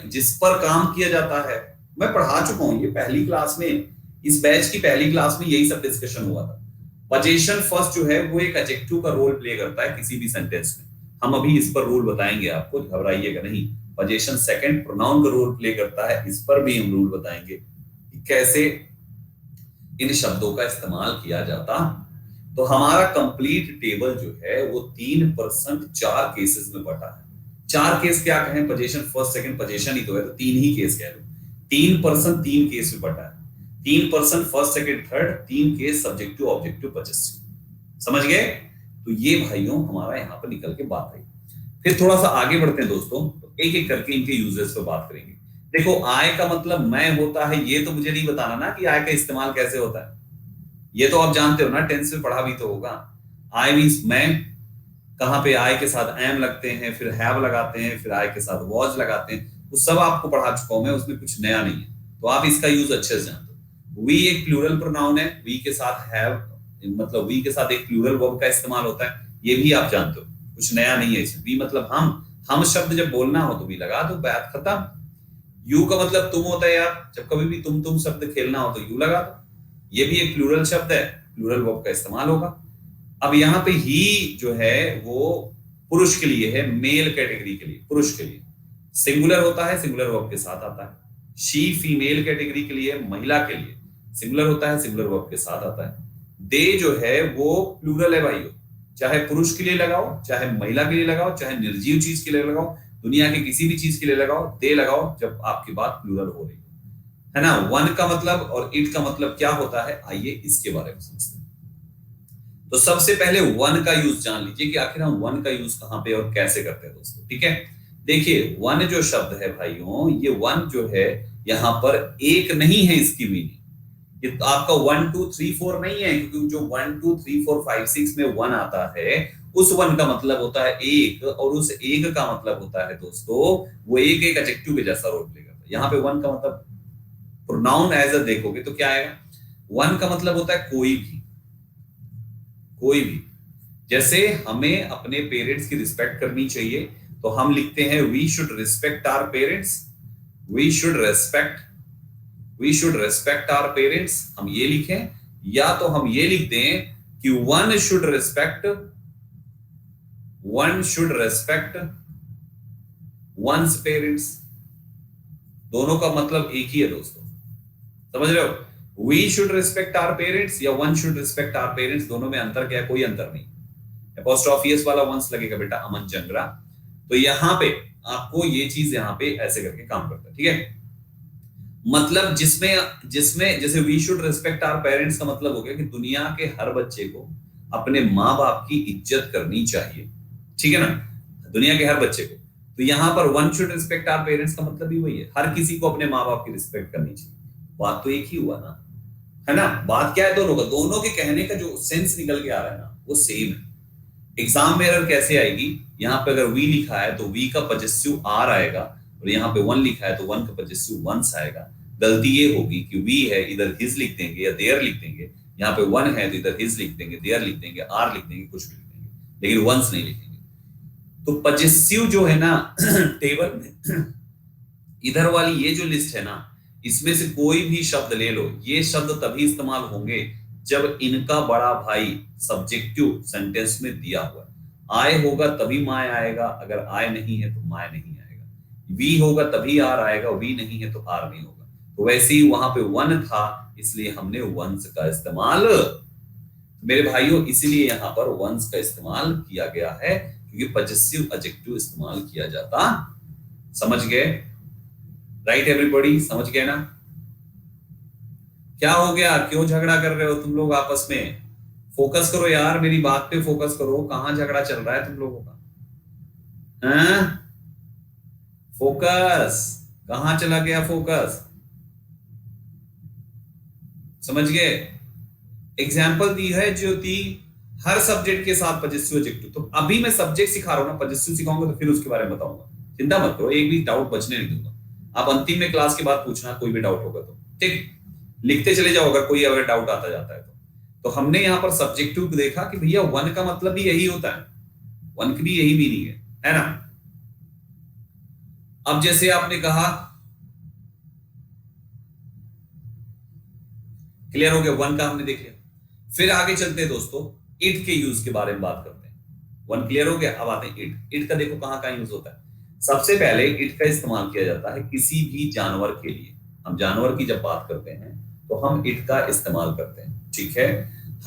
जिस पर काम किया जाता है। मैं पढ़ा चुका हूं ये पहली क्लास में, इस बैच की पहली क्लास में यही सब डिस्कशन हुआ था। पोजीशन फर्स्ट जो है वो एक एडजेक्टिव का रोल प्ले करता है किसी भी सेंटेंस में, हम अभी इस पर रूल बताएंगे आपको, घबराइएगा नहीं। पोजीशन सेकंड प्रोनाउन का रोल प्ले करता है, इस पर भी हम रूल बताएंगे कि कैसे इन शब्दों का इस्तेमाल किया जाता। तो हमारा कंप्लीट टेबल जो है वो 3% 4 केसेस में बटा है। 4 केस क्या कहें, पोजीशन फर्स्ट सेकंड, पोजीशन ही तो है तो 3 ही केस कह लो, 3% 3 केस में बटा है, 3% first second third, 3 case subjective objective possessive, समझ गए? तो ये भाइयों हमारा यहाँ पर निकल के बात आई। फिर थोड़ा सा आगे बढ़ते हैं दोस्तों, तो एक एक करके इनके यूजेस पर बात करेंगे। देखो आय का मतलब मैं होता है, ये तो मुझे नहीं बताना ना कि आय का इस्तेमाल कैसे होता है, ये तो आप जानते हो ना, टेंस में पढ़ा भी तो होगा। आई मींस मैं, कहां पे आई के साथ एम लगते हैं, फिर हैव लगाते हैं, फिर आई के साथ वॉज लगाते हैं, वो सब आपको पढ़ा चुका हूं मैं, उसमें कुछ नया नहीं है, तो आप इसका यूज अच्छे से जानते हो। वी एक प्लूरल प्रोनाउन है, वी के साथ हैव, मतलब वी के साथ एक प्लूरल वर्ब का इस्तेमाल होता है, ये भी आप जानते हो, कुछ नया नहीं है इसमें। वी मतलब हम शब्द जब बोलना हो तो भी लगा दो, बात खत्म। यू का मतलब तुम होता है यार, जब कभी भी तुम शब्द खेलना हो तो यू लगा दो, ये भी एक प्लूरल शब्द है, प्लूरल वर्ब का इस्तेमाल होगा। अब यहाँ पे ही जो है वो पुरुष के लिए है, मेल कैटेगरी के लिए, पुरुष के लिए सिंगुलर होता है, सिंगुलर वर्ब के साथ आता है। शी फीमेल कैटेगरी के लिए, महिला के लिए सिंगुलर होता है, सिंगुलर वर्ब के साथ आता है। दे जो है वो प्लूरल है भाइयों, चाहे पुरुष के लिए लगाओ, चाहे महिला के लिए लगाओ, चाहे निर्जीव चीज के लिए लगाओ, दुनिया के किसी भी चीज के लिए लगाओ, दे लगाओ जब आपकी बात प्लूरल हो रही है ना। वन का मतलब और इट का मतलब क्या होता है, आइए इसके बारे में समझते हैं। तो सबसे पहले वन का यूज जान लीजिए कि आखिर हम वन का यूज कहां पे और कैसे करते हैं दोस्तों, ठीक है। देखिए वन जो शब्द है भाइयों, ये वन जो है यहाँ पर एक नहीं है इसकी मीनिंग, ये तो आपका 1 2 3 4 नहीं है, क्योंकि जो 1 2 3 4 5 6 में वन आता है उस वन का मतलब होता है एक, और उस एक का मतलब होता है दोस्तों वो एक एक एडजेक्टिव के जैसा रोल प्ले करता है। यहाँ पे वन का मतलब प्रोनाउन एज अ देखोगे तो क्या आएगा, वन का मतलब होता है कोई भी, कोई भी। जैसे हमें अपने पेरेंट्स की रिस्पेक्ट करनी चाहिए तो हम लिखते हैं we should respect our parents, we should respect, we should respect our parents, हम ये लिखें। या तो हम ये लिख दें कि one should respect, one should respect one's parents. दोनों का मतलब एक ही है दोस्तों, समझ रहे हो। We should respect our parents या one should respect our parents, दोनों में अंतर क्या है, कोई अंतर नहीं। एपोस्ट्रोफी वाला वंस लगेगा बेटा अमन चंद्रा। तो यहां पे आपको ये चीज यहां पे ऐसे करके काम करता है, ठीक है। मतलब जिसमें जिसमें जैसे we should respect our parents का मतलब हो गया कि दुनिया के हर बच्चे को अपने माँ बाप की इज्जत करनी चाहिए, ठीक है ना, दुनिया के हर बच्चे को। तो यहां पर one should respect our parents का मतलब भी वही है, हर किसी को अपने माँ बाप की रिस्पेक्ट करनी चाहिए। बात तो एक ही हुआ ना, है ना। बात क्या है दोनों का, दोनों के कहने का जो सेंस निकल के आ रहा है ना वो सेम है। एग्जाम में एरर कैसे आएगी, यहाँ पे अगर वी लिखा है तो वी का पजेसिव आर आएगा, और यहाँ पे वन लिखा है तो वन का पजेसिव वंस आएगा। गलती ये होगी कि वी है इधर हिज लिख देंगे या देयर लिख देंगे, यहाँ पे वन है तो इधर हिज लिख देंगे, देयर लिख देंगे, आर लिख देंगे, कुछ भी लिख देंगे, लेकिन वंस नहीं लिखेंगे। तो पजेसिव जो है ना टेबल में इधर वाली ये जो लिस्ट है ना, इसमें से कोई भी शब्द ले लो, ये शब्द तभी इस्तेमाल होंगे जब इनका बड़ा भाई सब्जेक्टिव सेंटेंस में दिया हुआ है। आय होगा तभी माय आएगा, अगर आय नहीं है तो माय नहीं आएगा। वी होगा तभी आर आएगा, वी नहीं है तो आर नहीं होगा। तो वैसे ही वहां पे वन था इसलिए हमने वंस का इस्तेमाल, मेरे भाइयों इसीलिए यहां पर वंस का इस्तेमाल किया गया है, क्योंकि पजेसिव एडजेक्टिव इस्तेमाल किया जाता। समझ गए, राइट एवरीबॉडी, समझ गए ना। क्या हो गया, क्यों झगड़ा कर रहे हो तुम लोग आपस में, फोकस करो यार, मेरी बात पे फोकस करो, कहां झगड़ा चल रहा है तुम लोगों का, हाँ? फोकस कहां चला गया, फोकस, समझ गए। एग्जाम्पल दी है ज्योति, हर सब्जेक्ट के साथ पजेसिव एडजेक्टिव। तो अभी मैं सब्जेक्ट सिखा रहा हूं ना, पजेसिव सिखाऊंगा तो फिर उसके बारे में बताऊंगा, चिंता मत करो, एक भी डाउट बचने नहीं दूंगा। आप अंतिम में क्लास के बाद पूछना कोई भी डाउट होगा तो, ठीक, लिखते चले जाओ अगर डाउट आता जाता है तो हमने यहां पर सब्जेक्टिव देखा कि भैया वन का मतलब भी यही होता है, वन की भी यही मीनिंग है ना। अब जैसे आपने कहा, क्लियर हो गया, वन का हमने देख लिया। फिर आगे चलते हैं दोस्तों, इट के यूज के बारे में बात करते हैं। वन क्लियर हो गया, अब आते हैं इट। इट का देखो कहां कहां यूज होता है। सबसे पहले इट का इस्तेमाल किया जाता है किसी भी जानवर के लिए। हम जानवर की जब बात करते हैं तो हम इट का इस्तेमाल करते हैं, ठीक है।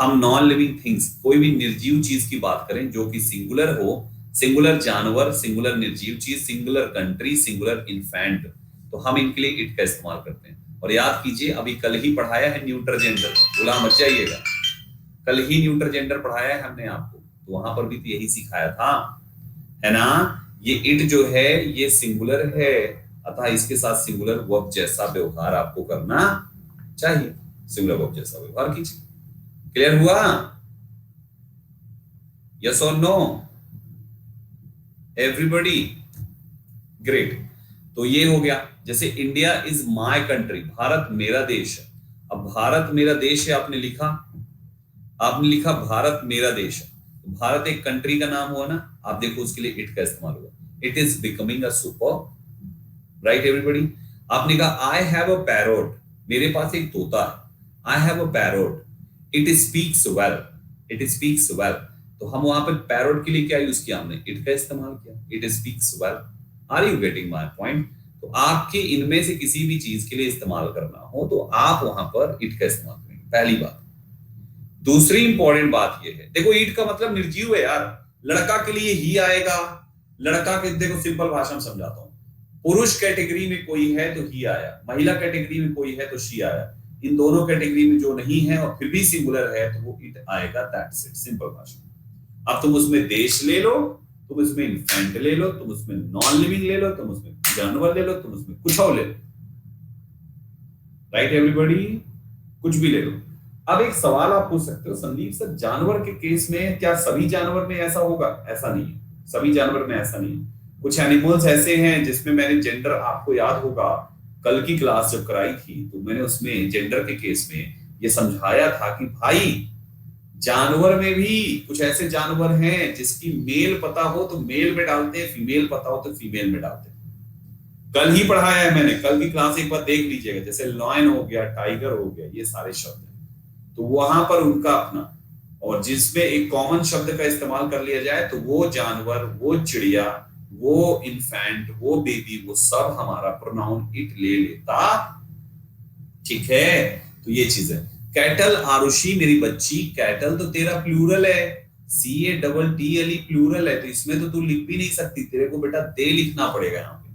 हम नॉन लिविंग थिंग्स, कोई भी निर्जीव चीज की बात करें जो कि सिंगुलर हो, सिंगुलर जानवर, सिंगुलर निर्जीव चीज, सिंगुलर कंट्री, सिंगुलर इन्फेंट, तो हम इनके लिए इट का इस्तेमाल करते हैं। और याद कीजिए अभी कल ही पढ़ाया है न्यूटर जेंडर, भूला मत जाइएगा, कल ही न्यूटर जेंडर पढ़ाया है हमने आपको, तो वहां पर भी तो यही सिखाया था, है ना। ये इट जो है ये सिंगुलर है, अतः इसके साथ सिंगुलर वर्ब जैसा व्यवहार आपको करना चाहिए, सिंगुलर वर्ब जैसा व्यवहार कीजिए। क्लियर हुआ, यस और नो एवरीबॉडी, ग्रेट। तो ये हो गया, जैसे India is my country, Bharat मेरा देश है। अब भारत मेरा देश है आपने लिखा, भारत मेरा देश है, तो भारत एक कंट्री का नाम हुआ ना। आप देखो उसके लिए इट का इस्तेमाल हुआ, it is becoming a super, right everybody. आपने कहा आई हैव अ पैरोट, मेरे पास एक तोता है, I have a parrot, it speaks well, it speaks well. तो हम वहां पर पैरोट के लिए क्या यूज किया, हमने इट का इस्तेमाल किया, it speaks well. Are you getting my point. तो आपके इनमें से किसी भी चीज के लिए इस्तेमाल करना हो तो आप वहां पर इट का इस्तेमाल करेंगे, पहली बात। दूसरी इंपॉर्टेंट बात यह है, देखो इट का मतलब निर्जीव है यार, लड़का के लिए ही आएगा, लड़का के, देखो सिंपल भाषा में समझाता हूं, पुरुष कैटेगरी में कोई है तो ही आया, महिला कैटेगरी में कोई है तो शी आया, इन दोनों कैटेगरी में जो नहीं है और फिर भी सिंगुलर है तो वो इट आएगा, दैट्स इट, सिंपल भाषा। अब तुम उसमें देश ले लो, तुम उसमें इन्फेंट ले लो, तुम उसमें नॉन लिविंग ले लो, तुम उसमें जानवर ले लो, तुम उसमें कुछ और ले लो, राइट एवरीबॉडी, कुछ भी ले लो। अब एक सवाल आप पूछ सकते हो संदीप सर, जानवर के केस में क्या सभी जानवर में ऐसा होगा? ऐसा नहीं है, सभी जानवर में ऐसा नहीं है। कुछ एनिमल्स ऐसे हैं जिसमें मैंने जेंडर, आपको याद होगा कल की क्लास जब कराई थी तो मैंने उसमें जेंडर के केस में ये समझाया था कि भाई जानवर में भी कुछ ऐसे जानवर हैं जिसकी मेल पता हो तो मेल में डालते हैं, फीमेल पता हो तो फीमेल में डालते हैं। कल ही पढ़ाया है मैंने, कल की क्लास एक बार देख लीजिएगा। जैसे लॉयन हो गया, टाइगर हो गया, ये सारे शब्द हैं तो वहां पर उनका अपना, और जिसमें एक कॉमन शब्द का इस्तेमाल कर लिया जाए तो वो जानवर, वो चिड़िया, वो इन्फेंट, वो बेबी, वो सब हमारा प्रोनाउन इट ले लेता। ठीक है, तो ये चीज है। कैटल, आरुषि मेरी बच्ची, कैटल तो तेरा प्लूरल है, CATTLE प्लूरल है, तो इसमें तो तू लिख भी नहीं सकती, तेरे को बेटा दे लिखना पड़ेगा यहाँ पे,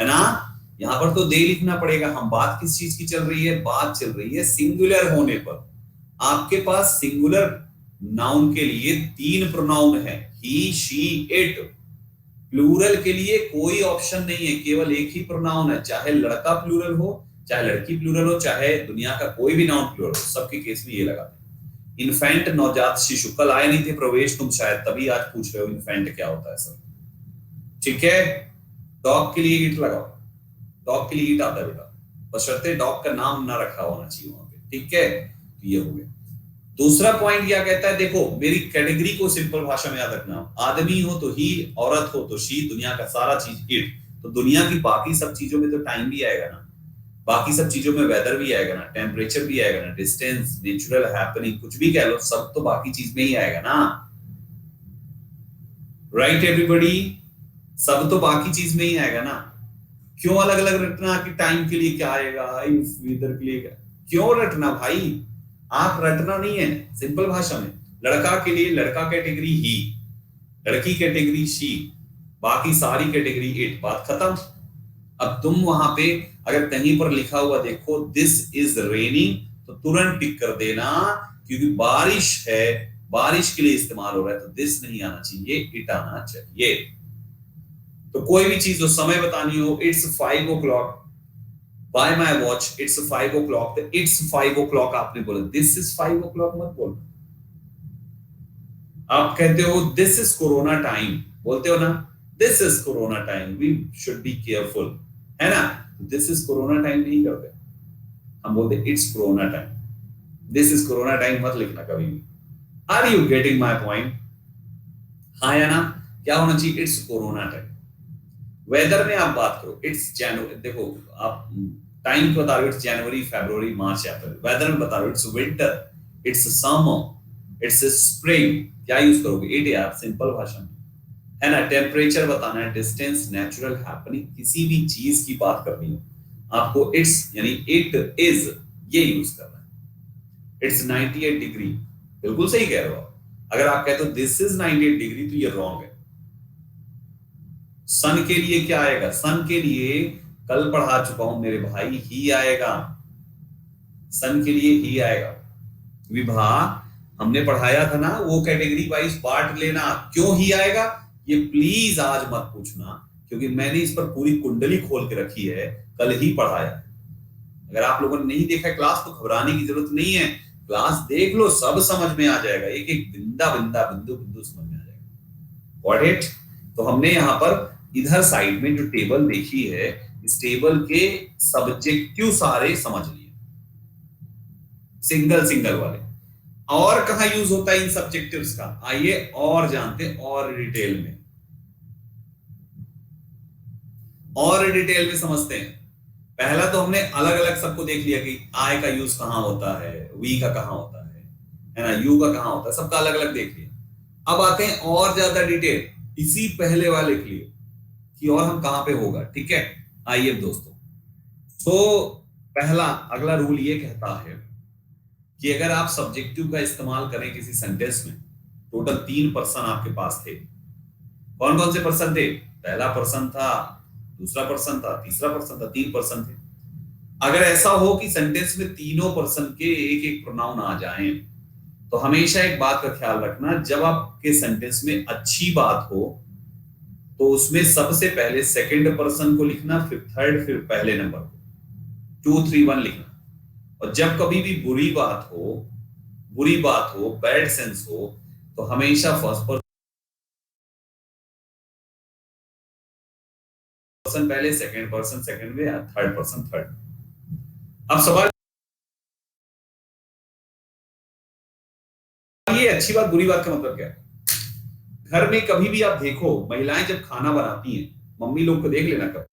है ना। यहाँ पर तो दे लिखना पड़ेगा। हम बात किस चीज की चल रही है? बात चल रही है सिंगुलर होने पर। आपके पास सिंगुलर नाउन के लिए 3 प्रोनाउन है, ही, शी, इट। प्लूरल के लिए कोई ऑप्शन नहीं है, केवल एक ही प्रोनाउन है, चाहे लड़का प्लूरल हो, चाहे लड़की प्लूरल हो, चाहे दुनिया का कोई भी नाउन प्लूरल हो, सबके केस में ये लगाते हैं। इन्फेंट, नवजात शिशु, कल आए नहीं थे प्रवेश तुम शायद, तभी आज पूछ रहे हो इन्फेंट क्या होता है सर। ठीक है, डॉग के लिए इट लगाओ, डॉग के लिए इट आता है बेटा, बशर्ते डॉग का नाम ना रखा होना चाहिए वहां पे। ठीक है, तो ये हो गया। दूसरा पॉइंट क्या कहता है, देखो मेरी कैटेगरी को सिंपल भाषा में याद रखना, आदमी हो तो ही, औरत हो तो शी, दुनिया का सारा चीज इट। तो दुनिया की बाकी सब चीजों में तो टाइम भी आएगा ना, बाकी सब चीजों में वेदर भी आएगा ना, टेम्परेचर भी आएगा ना, डिस्टेंस, नेचुरल हैपनिंग, कुछ भी कह लो, सब तो बाकी चीज में ही आएगा ना। राइट एवरीबॉडी, सब तो बाकी चीज में ही आएगा ना। क्यों अलग अलग रटना कि टाइम के लिए क्या आएगा, वेदर के लिए क्या? क्यों रटना भाई? आप रटना नहीं है, सिंपल भाषा में। लड़का के लिए लड़का कैटेगरी ही, लड़की कैटेगरी शी, बाकी सारी कैटेगरी इट, बात खत्म। अब तुम वहां पे अगर कहीं पर लिखा हुआ देखो दिस इज रेनिंग तो तुरंत टिक कर देना, क्योंकि बारिश है, बारिश के लिए इस्तेमाल हो रहा है, तो दिस नहीं आना चाहिए, इट आना चाहिए। तो कोई भी चीज हो, समय बतानी हो, it's 5 o'clock, bye my watch it's 5 o'clock, तो इट्स 5 o'clock आपने बोला, दिस इज 5 o'clock मत बोलना। आप कहते हो दिस इज कोरोना टाइम, बोलते हो ना, this is corona time, we should be careful, है ना। दिस इज कोरोना टाइम नहीं करते, हम बोलते it's corona time. This is corona time मत लिखना कभी भी। Are you getting my point? हाँ या ना? क्या होना चाहिए? It's corona time. वेदर में आप बात करो, इट्स जनवरी, देखो आप टाइम को बता रहे हो, it's January, February, March, April. Weather में बता रहे हो it's winter, it's summer, it's spring, क्या यूज करोगे? इट यार, सिंपल भाषा में, है ना। टेम्परेचर बताना है, डिस्टेंस, नेचुरल हैपनिंग, किसी भी चीज की बात करनी हो आपको इट्स यानी इट इज ये यूज करना है। इट्स 98 डिग्री, बिल्कुल सही कह रहे हो आप। अगर आप कहते हो दिस इज 98 डिग्री तो ये रॉन्ग है। सन के लिए क्या आएगा? सन के लिए कल पढ़ा चुका हूं मेरे भाई, ही आएगा। सन के लिए ही आएगा। विभा हमने पढ़ाया था ना, वो कैटेगरी वाइज पार्ट लेना। क्यों ही आएगा ये प्लीज आज मत पूछना, क्योंकि मैंने इस पर पूरी कुंडली खोल के रखी है, कल ही पढ़ाया। अगर आप लोगों ने नहीं देखा क्लास तो घबराने की जरूरत नहीं है, क्लास देख लो, सब समझ में आ जाएगा, एक एक बिंदा बिंदा बिंदु बिंदु समझ में आ जाएगा। Got it? तो हमने यहाँ पर इधर साइड में जो टेबल देखी है, इस टेबल के सब्जेक्टिव सारे समझ लिए, सिंगल सिंगल वाले। और कहां यूज होता है इन सब्जेक्टिव्स का, आइए और जानते हैं, और डिटेल में समझते हैं। पहला तो हमने अलग अलग सबको देख लिया कि आई का यूज कहां होता है, वी का कहां होता है ना, यू का कहां होता है, सबका अलग अलग देख लिया। अब आते हैं और ज्यादा डिटेल इसी पहले वाले के लिए कि और हम कहां पे होगा। ठीक है, आइए दोस्तों। तो पहला अगला रूल ये कहता है कि अगर आप सब्जेक्टिव का इस्तेमाल करें किसी सेंटेंस में, टोटल 3 पर्सन आपके पास थे। कौन कौन से पर्सन थे? पहला पर्सन था, दूसरा पर्सन था, तीसरा पर्सन था, 3 पर्सन थे। अगर ऐसा हो कि सेंटेंस में तीनों पर्सन के एक एक प्रोनाउन आ जाएं, तो हमेशा एक बात का ख्याल रखना, जब आपके सेंटेंस में अच्छी बात हो तो उसमें सबसे पहले सेकंड पर्सन को लिखना, फिर थर्ड, फिर पहले नंबर को, 2 3 1 लिखना। और जब कभी भी बुरी बात हो बुरी बात हो, बैड सेंस हो, तो हमेशा फर्स्ट पर्सन पहले, सेकंड पर्सन सेकंड में, या थर्ड पर्सन थर्ड। अब सवाल ये अच्छी बात बुरी बात का मतलब क्या है? घर में कभी भी आप देखो, महिलाएं जब खाना बनाती हैं, मम्मी लोग को देख लेना, कभी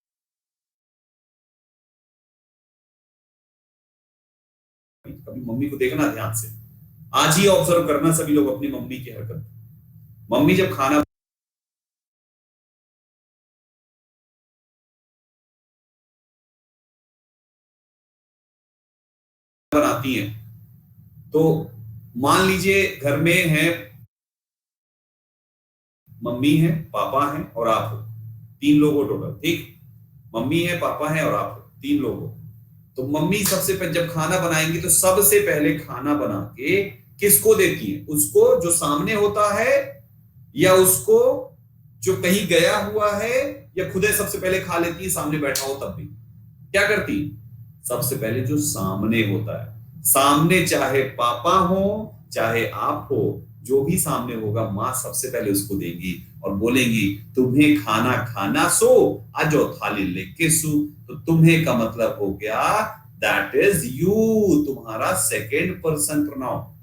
कभी मम्मी को देखना ध्यान से, आज ही ऑब्जर्व करना सभी लोग अपनी मम्मी की हरकत। मम्मी जब खाना बनाती हैं, तो मान लीजिए घर में है, मम्मी है, पापा है और आप हो, तीन लोग हो टोटल, ठीक। मम्मी है, पापा है और आप हो, तीन लोग हो। तो मम्मी सबसे पहले जब खाना बनाएंगी तो सबसे पहले खाना बना के किसको देती है? उसको जो सामने होता है, या उसको जो कहीं गया हुआ है, या खुदे सबसे पहले खा लेती है सामने बैठा हो तब भी? क्या करती? सबसे पहले जो सामने होता है, सामने चाहे पापा हो चाहे आप हो, जो भी सामने होगा मां सबसे पहले उसको देंगी और बोलेंगी तुम्हें खाना खाना सो आ जाओ थाली लेके सो। तो तुम्हें का मतलब हो गया दैट इज यू, तुम्हारा सेकेंड पर्सन प्रोनाउन।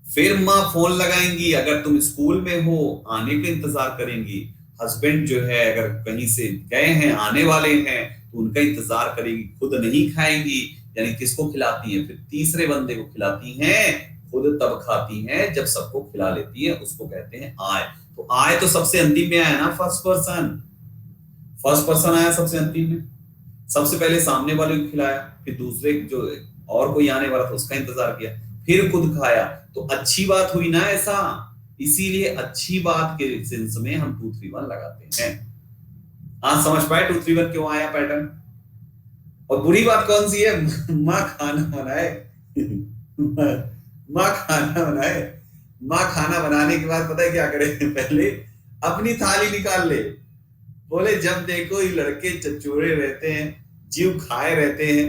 फिर माँ फोन लगाएंगी, अगर तुम स्कूल में हो आने का इंतजार करेंगी, हस्बैंड जो है अगर कहीं से गए हैं आने वाले हैं तो उनका इंतजार करेंगी, खुद नहीं खाएंगी। यानी किसको खिलाती हैं? फिर तीसरे बंदे को खिलाती हैं, खुद तब खाती हैं जब सबको खिला लेती है, उसको कहते हैं आय। तो आय तो सबसे अंतिम में आया ना, फर्स्ट पर्सन। फर्स्ट पर्सन आया सबसे अंतिम में, सबसे पहले सामने वाले को खिलाया, फिर दूसरे जो और कोई आने वाला था उसका इंतजार किया, फिर खुद खाया। तो अच्छी बात हुई ना ऐसा, इसीलिए अच्छी बात के सेंस में हम 2 3 1 लगाते हैं। आज समझ पाए 2 3 1 क्यों आया पैटर्न? और बुरी बात कौन सी है? माँ खाना बनाए, माँ खाना बनाए, माँ खाना बनाने के बाद पता है क्या करे? पहले अपनी थाली निकाल ले, बोले जब देखो ये लड़के चचोरे रहते हैं, जीव खाए रहते हैं,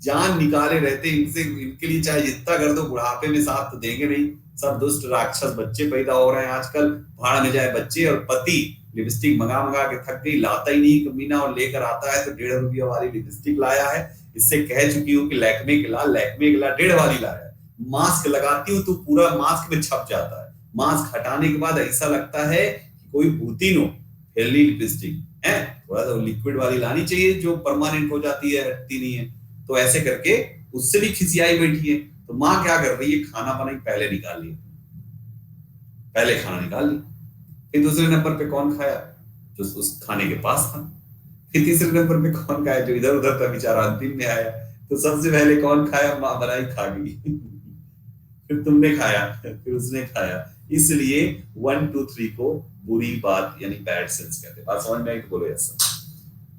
जान निकाले रहते हैं, इनसे इनके लिए चाहे जितना कर दो बुढ़ापे में साथ तो देंगे नहीं। सब दुष्ट राक्षस बच्चे पैदा हो रहे हैं आजकल, भाड़ में जाए बच्चे। और पति लिपस्टिक मंगा मंगा के थक गई, लाता ही नहीं कमीना, और लेकर आता है तो 1.5 रुपया वाली लिपस्टिक लाया है। इससे कह चुकी हूँ कि लैक्मे के ला, लैक्मे के ला 1.5 वाली लाया है। मास्क लगाती हूँ तो पूरा मास्क में छप जाता है, मास्क हटाने के बाद ऐसा लगता है कि कोई भूतिन हो। हेल्दी लिपस्टिक है, थोड़ा सा लिक्विड वाली लानी चाहिए जो परमानेंट हो जाती है, हटती नहीं है। तो ऐसे करके उससे भी खिसियाई बैठी है। तो माँ क्या कर रही है? खाना बनाई, पहले निकाल लिया, पहले खाना निकाल लिया। फिर दूसरे नंबर पे कौन खाया? जो उस खाने के पास था। फिर तीसरे नंबर पे कौन खाया? जो इधर उधर था बेचारा, अंतिम में आया। तो सबसे पहले कौन खाया? माँ बनाई खा गई। फिर तुमने खाया, फिर उसने खाया। इसलिए 1 2 3 को बुरी बात यानी बैड सेंस कहते हैं। बात समझ में आई तो बोलो यस।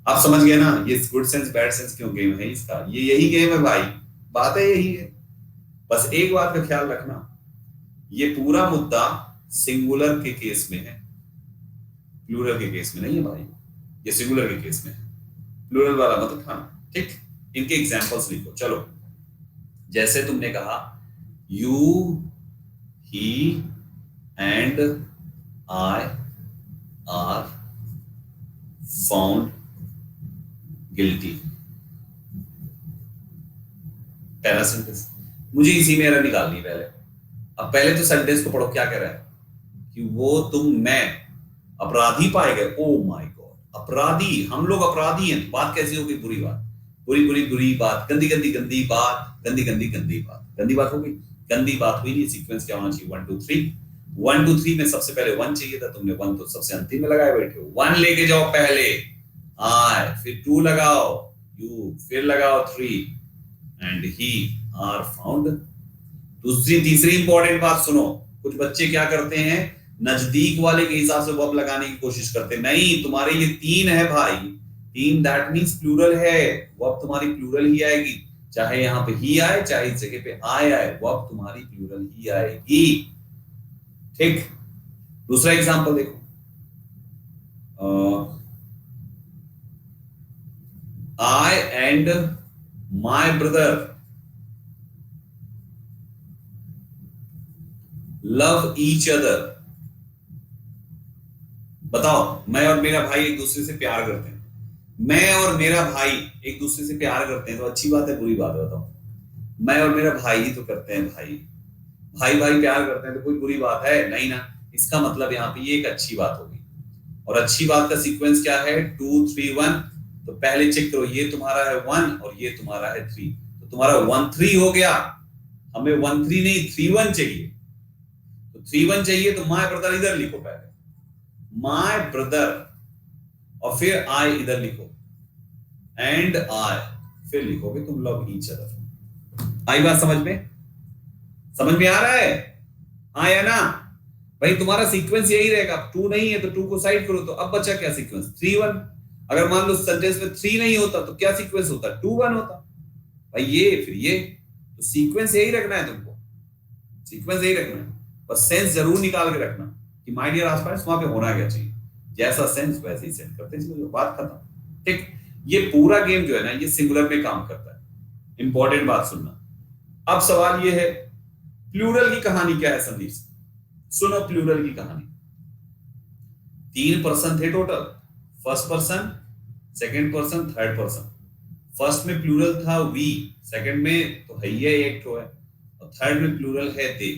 आप समझ गए ना ये गुड सेंस बैड सेंस क्यों गेम है इसका? ये यही गेम है भाई, बात है यही है। बस एक बात का ख्याल रखना, ये पूरा मुद्दा सिंगुलर के केस में है, प्लूरल के केस में नहीं है भाई। ये सिंगुलर के केस में है, प्लूरल वाला मत उठाना, ठीक। इनके एग्जांपल्स लिखो चलो। जैसे तुमने कहा you, he and I R found guilty. पहला सेंटेंस, मुझे इसी में एरर निकालनी पहले। अब पहले तो सेंटेंस को पढ़ो, क्या कह रहा है कि वो तुम मैं अपराधी पाए गए। ओ माय गॉड, अपराधी, हम लोग अपराधी हैं। बात कैसी होगी? बुरी बात, बुरी बुरी बुरी बात, गंदी गंदी गंदी बात, गंदी गंदी गंदी बात, गंदी बात हो गई। गंदी बात हुई नहीं। सीक्वेंस क्या होना चाहिए? 1 2 3। 1 2 3 में सबसे पहले 1 चाहिए था, तुमने 1 तो सबसे अंतिम में लगाए बैठे हो। 1 लेके जाओ पहले, आई, फिर 2 लगाओ, यू, फिर लगाओ 3 एंड ही आर फाउंड। दूसरी तीसरी इंपॉर्टेंट बात सुनो, कुछ बच्चे क्या करते हैं, नजदीक वाले के हिसाब से वर्ब लगाने की कोशिश करते हैं। नहीं, तुम्हारे ये 3 है भाई, 3 दैट मींस प्लूरल है, वर्ब तुम्हारी प्लूरल ही आएगी। चाहे यहाँ पे ही आए चाहे इस जगह पे आए, वर्ब तुम्हारी प्लूरल ही आएगी, ठीक। दूसरा एग्जांपल देखो, I and my brother love each other. बताओ, मैं और मेरा भाई एक दूसरे से प्यार करते हैं। मैं और मेरा भाई एक दूसरे से प्यार करते हैं, तो अच्छी बात है बुरी बात है? बताओ, मैं और मेरा भाई ही तो करते हैं, भाई भाई भाई प्यार करते हैं, तो कोई बुरी बात है? नहीं ना। इसका मतलब यहाँ पे ये एक अच्छी बात होगी। और अच्छी बात का सीक्वेंस क्या है? 2 3 1। तो पहले चेक करो, ये तुम्हारा है 1 और ये तुम्हारा है 3, तो तुम्हारा 1 3 हो गया। हमें 1 3 नहीं 3 1 चाहिए। तो 3 1 चाहिए तो माय ब्रदर इधर लिखो, पहले माय ब्रदर, और फिर आई इधर लिखो, एंड आई, फिर लिखोगे तुम लव ईच अदर। आई बात समझ में? समझ में आ रहा है? हाँ या ना? भाई तुम्हारा सीक्वेंस यही रहेगा। 2 नहीं है तो 2 को साइड करो, तो अब बचा क्या सीक्वेंस? 3 1। अगर मान लो सेंटेंस में 3 नहीं होता तो क्या सीक्वेंस होता? 2 1 होता। भाई ये फिर ये, तो सीक्वेंस यही रखना है तुमको, सीक्वेंस यही रखना है। बस सेंस जरूर निकाल के रखना कि माय डियर आसपास वहां पे होना क्या चाहिए, जैसा सेंस वैसे ही सेट करते चलो, बात खत्म। ठीक, ये पूरा गेम जो है ना, ये सिंगुलर में काम करता है। इंपॉर्टेंट बात सुनना। अब सवाल ये है, प्लूरल की कहानी क्या है संदीप? सुनो प्लूरल की कहानी। 3 पर्सन थे total, first person, second person, third person. First में प्लूरल था वी, सेकंड में तो है ही है, एक तो है, और थर्ड में प्लूरल है दे।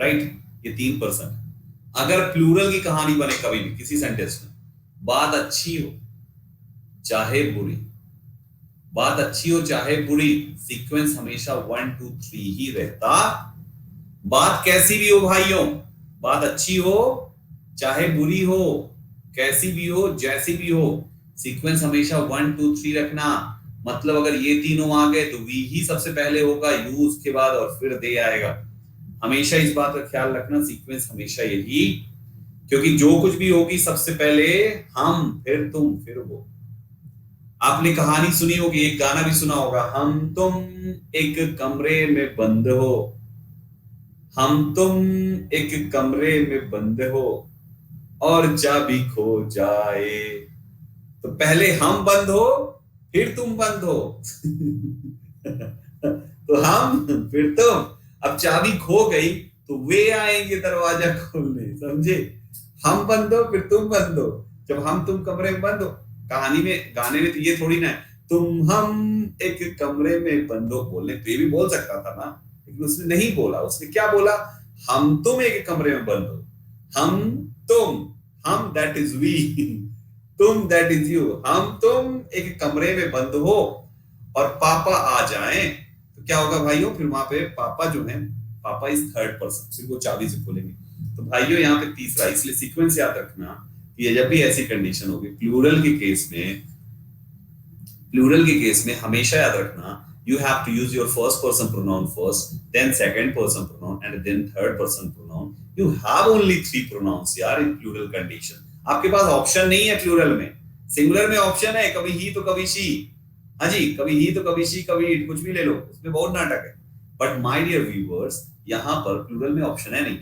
राइट, ये 3 पर्सन। अगर प्लूरल की कहानी बने कभी भी किसी सेंटेंस में, बात अच्छी हो चाहे बुरी, बात अच्छी हो चाहे बुरी, सीक्वेंस हमेशा 1 2 3 ही रहता। बात कैसी भी हो भाइयों, बात अच्छी हो चाहे बुरी हो, कैसी भी हो जैसी भी हो, सीक्वेंस हमेशा 1 2 3 रखना। मतलब अगर ये तीनों आ गए तो वी ही सबसे पहले होगा, यू उसके बाद, और फिर दे आएगा। हमेशा इस बात का ख्याल रखना, सीक्वेंस हमेशा यही, क्योंकि जो कुछ भी होगी सबसे पहले हम, फिर तुम, फिर वो। आपने कहानी सुनी होगी, एक गाना भी सुना होगा, हम तुम एक कमरे में बंद हो, हम तुम एक कमरे में बंद हो, और चाबी खो जाए। तो पहले हम बंद हो फिर तुम बंद हो। तो हम फिर तुम, अब चाबी खो गई तो वे आएंगे दरवाजा खोलने, समझे? हम बंद हो फिर तुम बंद हो। जब हम तुम कमरे में बंद हो, कहानी में गाने में तो ये थोड़ी ना है तुम हम एक कमरे में बंद हो, बोलने तो ये भी बोल सकता था ना, लेकिन उसने नहीं बोला। उसने क्या बोला? हम तुम एक कमरे में बंद हो, हम तुम, हम दैट इज वी, तुम दैट इज यू, हम तुम एक कमरे में बंद हो और पापा आ जाएं तो क्या होगा भाइयों? फिर वहां पे पापा जो है, पापा इज थर्ड पर्सन, फिर वो चाबी से खोलेंगे। तो भाइयों यहाँ पे तीसरा, इसलिए सीक्वेंस याद रखना कि ये जब भी ऐसी कंडीशन होगी प्लूरल के केस में, प्लूरल के केस में हमेशा याद रखना, you have to use your first person pronoun first, then second person pronoun, and then third person pronoun. You have only 3 pronouns यार in plural condition. आपके पास ऑप्शन नहीं है प्लूरल में। सिंगुलर में ऑप्शन है, कभी ही तो कभी शी, हाँ जी, कभी ही तो कभी शी, कभी इट, कुछ भी ले लो, उसमें बहुत नाटक है। बट माय डियर व्यूअर्स, यहाँ पर प्लूरल में ऑप्शन है नहीं,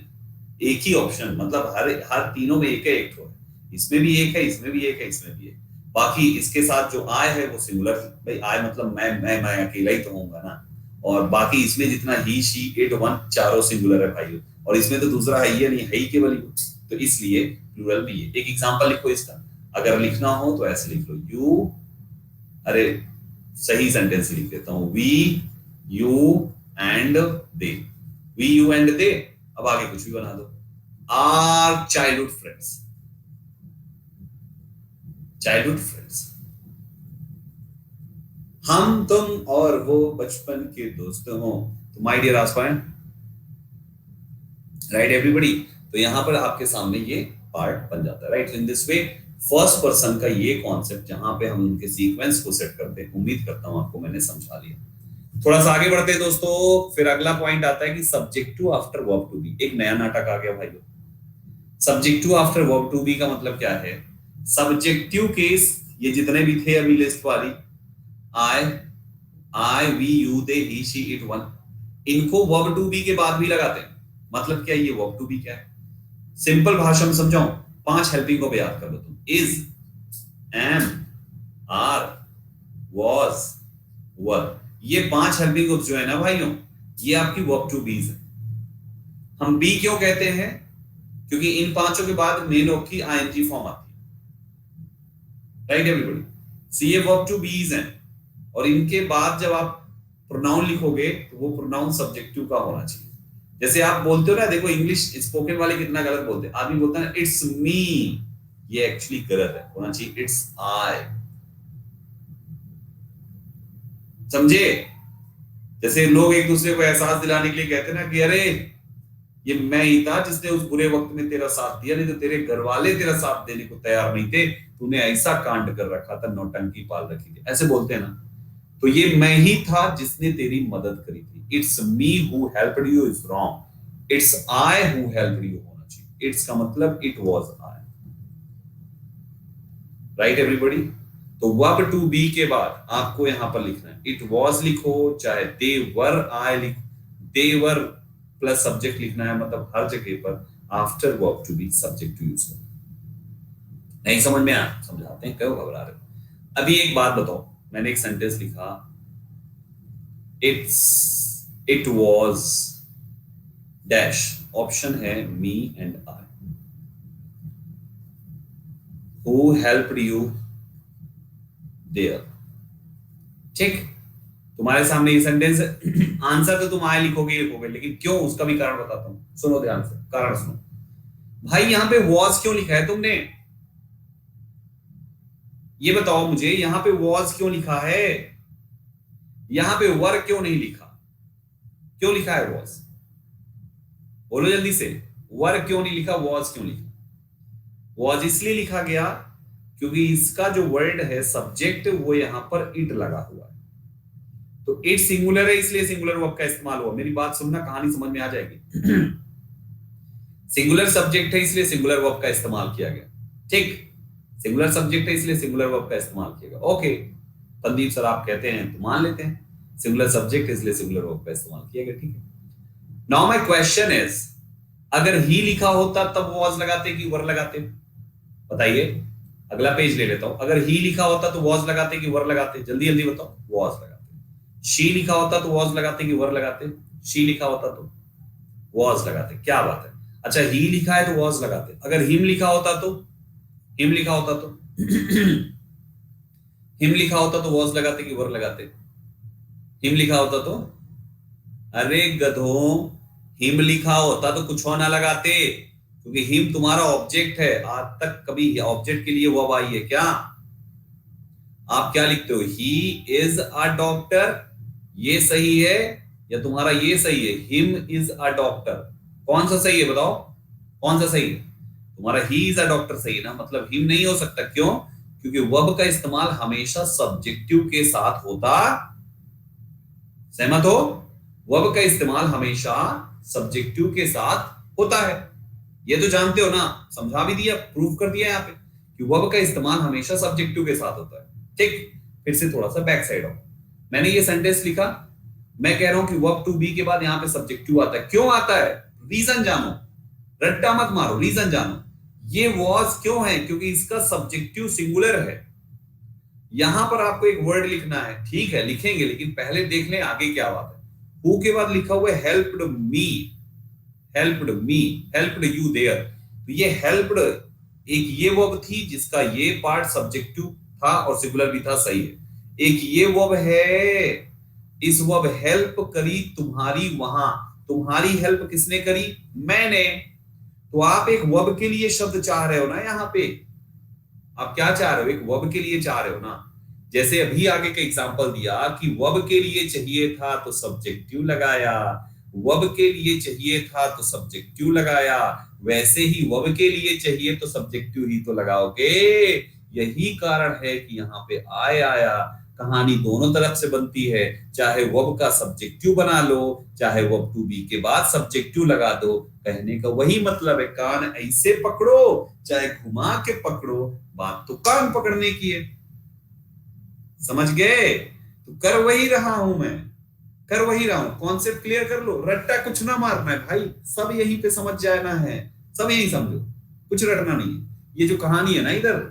एक ही ऑप्शन, मतलब हर तीनों में एक है, एक है, इसमें भी एक है, इसमें भी एक है, इसमें भी है। बाकी इसके साथ जो आय है वो सिंगुलर, भाई आय मतलब मैं अकेला ही तो होऊंगा ना, और बाकी इसमें जितना ही शी इट वन चारों सिंगुलर है भाई, और इसमें तो दूसरा है ही नहीं, है ही केवल, तो इसलिए प्लूरल भी है। एक एग्जांपल लिखो इसका, अगर लिखना हो तो ऐसे लिख लो, यू, अरे सही सेंटेंस लिख देता हूं, we you and they, we you and they, अब आगे कुछ भी बना दो, are childhood friends, childhood friends, हम तुम और वो बचपन के दोस्त हो। तो माय डियर आसपान, राइट एवरीबॉडी, तो यहां पर आपके सामने ये पार्ट बन जाता है, right. In this way first person का ये कॉन्सेप्ट जहां पे हम उनके सीक्वेंस को सेट करते हैं, उम्मीद करता हूं आपको मैंने समझा लिया। थोड़ा सा आगे बढ़ते हैं दोस्तों, फिर अगला पॉइंट आता है कि subjective after verb to be. एक नया नाटक आ गया भाइयों, subjective after verb to be का मतलब क्या है? सब्जेक्टिव केस ये जितने भी थे अभी लिस्ट वाली, I we you they he she it one, इनको वर्ब टू बी के बाद भी लगाते हैं। मतलब क्या ये वर्ब टू बी क्या है? सिंपल भाषा में समझाऊं, 5 हेल्पिंग को याद कर लो तुम, इज, एम, आर, वॉज, वर, ये 5 हेल्पिंग जो है ना भाइयों, ये आपकी वर्ब टू बीज है। हम बी क्यों कहते हैं? क्योंकि इन पांचों के बाद मेन वर्ब की आईएनजी फॉर्म आती है, right everybody? See a verb to be is an, और इनके बाद जब आप प्रोनाउन लिखोगे तो वो प्रोनाउन सब्जेक्टिव का होना चाहिए। जैसे आप बोलते हो ना, देखो इंग्लिश स्पोकन वाले कितना गलत बोलते हैं। आदमी बोलता है इट्स मी, ये एक्चुअली गलत है, होना चाहिए इट्स आई। समझे? जैसे लोग एक दूसरे को एहसास दिलाने के लिए कहते हैं ना कि अरे ये मैं ही था जिसने उस बुरे वक्त में तेरा साथ दिया, नहीं तो तेरे घर वाले तेरा साथ देने को तैयार नहीं थे, तूने ऐसा कांड कर रखा था, नौटंकी पाल रखी थी, ऐसे बोलते हैं ना। तो ये मैं ही था जिसने तेरी मदद करी थी। It's me who helped you is wrong, it's I who helped you होना चाहिए। इट्स का मतलब it was I, right everybody? तो वर्ब टू बी के बाद आपको यहां पर लिखना है इट वाज लिखो, चाहे दे वर आई लिखो, दे वर प्लस सब्जेक्ट लिखना है, मतलब हर जगह पर after verb to be subject to use करना। नहीं समझ में आया? समझाते हैं, क्यों घबरा रहे हो? अभी एक बात बताओ, मैंने एक सेंटेंस लिखा इट वाज डैश, ऑप्शन है me and I, who helped you there. ठीक, तुम्हारे सामने ये सेंटेंस आंसर तो तुम आए लिखोगे, लेकिन क्यों, उसका भी कारण बताता हूं, सुनो ध्यान से, कारण सुनो। भाई यहां पे वॉज क्यों लिखा है तुमने? ये बताओ मुझे, यहां पे वॉज क्यों लिखा है? यहां पे वर क्यों नहीं लिखा? क्यों लिखा है वॉज? बोलो जल्दी से, वर क्यों नहीं लिखा, वॉज क्यों लिखा? वॉज इसलिए लिखा गया क्योंकि इसका जो वर्ड है सब्जेक्ट, वो यहां पर इट लगा हुआ है। तो इट सिंगुलर है, इसलिए सिंगुलर वर्ब का इस्तेमाल हुआ। मेरी बात सुनना, कहानी समझ में आ जाएगी। सिंगुलर सब्जेक्ट है इसलिए सिंगुलर वर्ब का इस्तेमाल किया गया। ठीक, सिंगुलर सब्जेक्ट है इसलिए सिंगुलर वर्ब का इस्तेमाल किया गया। ओके संदीप सर, आप कहते हैं तो मान लेते हैं, सिंगुलर सब्जेक्ट इसलिए सिंगुलर वर्ब का इस्तेमाल किया गया। ठीक है, नाउ माय क्वेश्चन इज, अगर ही लिखा होता तब वॉज लगाते कि वर लगाते? बताइए, अगला पेज ले लेता हूं। अगर ही लिखा होता तो वॉज लगाते कि वर लगाते? जल्दी जल्दी बताओ। वॉज लगाते। शी लिखा होता तो वॉज लगाते कि वर लगाते? शी लिखा होता तो वॉज लगाते। क्या बात है। अच्छा, ही लिखा है तो वॉज लगाते। अगर हिम लिखा होता तो, हिम लिखा होता तो हिम लिखा होता तो वॉज लगाते कि वर लगाते? हिम लिखा होता तो, अरे गधों, हिम लिखा होता तो कुछ और ना लगाते, क्योंकि हिम तुम्हारा ऑब्जेक्ट है। आज तक कभी ऑब्जेक्ट के लिए वर्ब आई है क्या? आप क्या लिखते हो? ही इज अ डॉक्टर, ये सही है या तुम्हारा ये सही है? हिम इज अ डॉक्टर, कौन सा सही है बताओ? कौन सा सही है? तुम्हारा ही इज अ डॉक्टर सही है ना, मतलब हिम नहीं हो सकता। क्यों? क्योंकि वर्ब का इस्तेमाल हमेशा सब्जेक्टिव के साथ होता। सहमत हो? वर्ब का इस्तेमाल हमेशा सब्जेक्टिव के साथ होता है, ये तो जानते हो ना, समझा भी दिया, प्रूव कर दिया यहाँ पे कि वर्ब का इस्तेमाल हमेशा सब्जेक्टिव के साथ होता है। ठीक, फिर से थोड़ा सा बैक साइड आओ। मैंने ये सेंटेंस लिखा, मैं कह रहा हूं कि वर्ब टू बी के बाद यहां पे सब्जेक्टिव आता है। क्यों आता है? रीजन जानो, रट्टा मत मारो, रीजन जानो। ये वॉज क्यों है? क्योंकि इसका सब्जेक्टिव सिंगुलर है। यहां पर आपको एक वर्ड लिखना है, ठीक है लिखेंगे, लेकिन पहले देख लें आगे क्या बात है। हु के बाद लिखा हुआ है helped me, helped me, helped you there. तो ये हेल्प्ड एक ये वर्ब थी जिसका ये पार्ट सब्जेक्टिव था और सिंगुलर भी था, सही है। एक ये वर्ब है, इस वर्ब हेल्प करी तुम्हारी, वहां तुम्हारी हेल्प किसने करी? मैंने। तो आप एक वर्ब के लिए शब्द चाह रहे हो ना, यहां पे आप क्या चाह रहे हो? एक वर्ब के लिए चाह रहे हो ना। जैसे अभी आगे का एग्जांपल दिया कि वर्ब के लिए चाहिए था तो सब्जेक्टिव लगाया, वर्ब के लिए चाहिए था तो सब्जेक्टिव लगाया, वैसे ही वर्ब के लिए चाहिए तो सब्जेक्टिव ही तो लगाओगे। यही कारण है कि यहाँ पे आय आया। कहानी दोनों तरफ से बनती है, चाहे वर्ब का सब्जेक्टिव बना लो, चाहे वर्ब टू बी के बाद सब्जेक्टिव लगा दो। कहने का वही मतलब है, कान ऐसे पकड़ो चाहे घुमा के पकड़ो, बात तो कान पकड़ने की है। समझ गए? तो कर वही रहा हूं मैं, कर वही रहा हूं। कॉन्सेप्ट क्लियर कर लो, रट्टा कुछ ना मारना है भाई, सब यहीं पे समझ जाना है, सब यहीं समझो, कुछ रटना नहीं है। ये जो कहानी है ना इधर,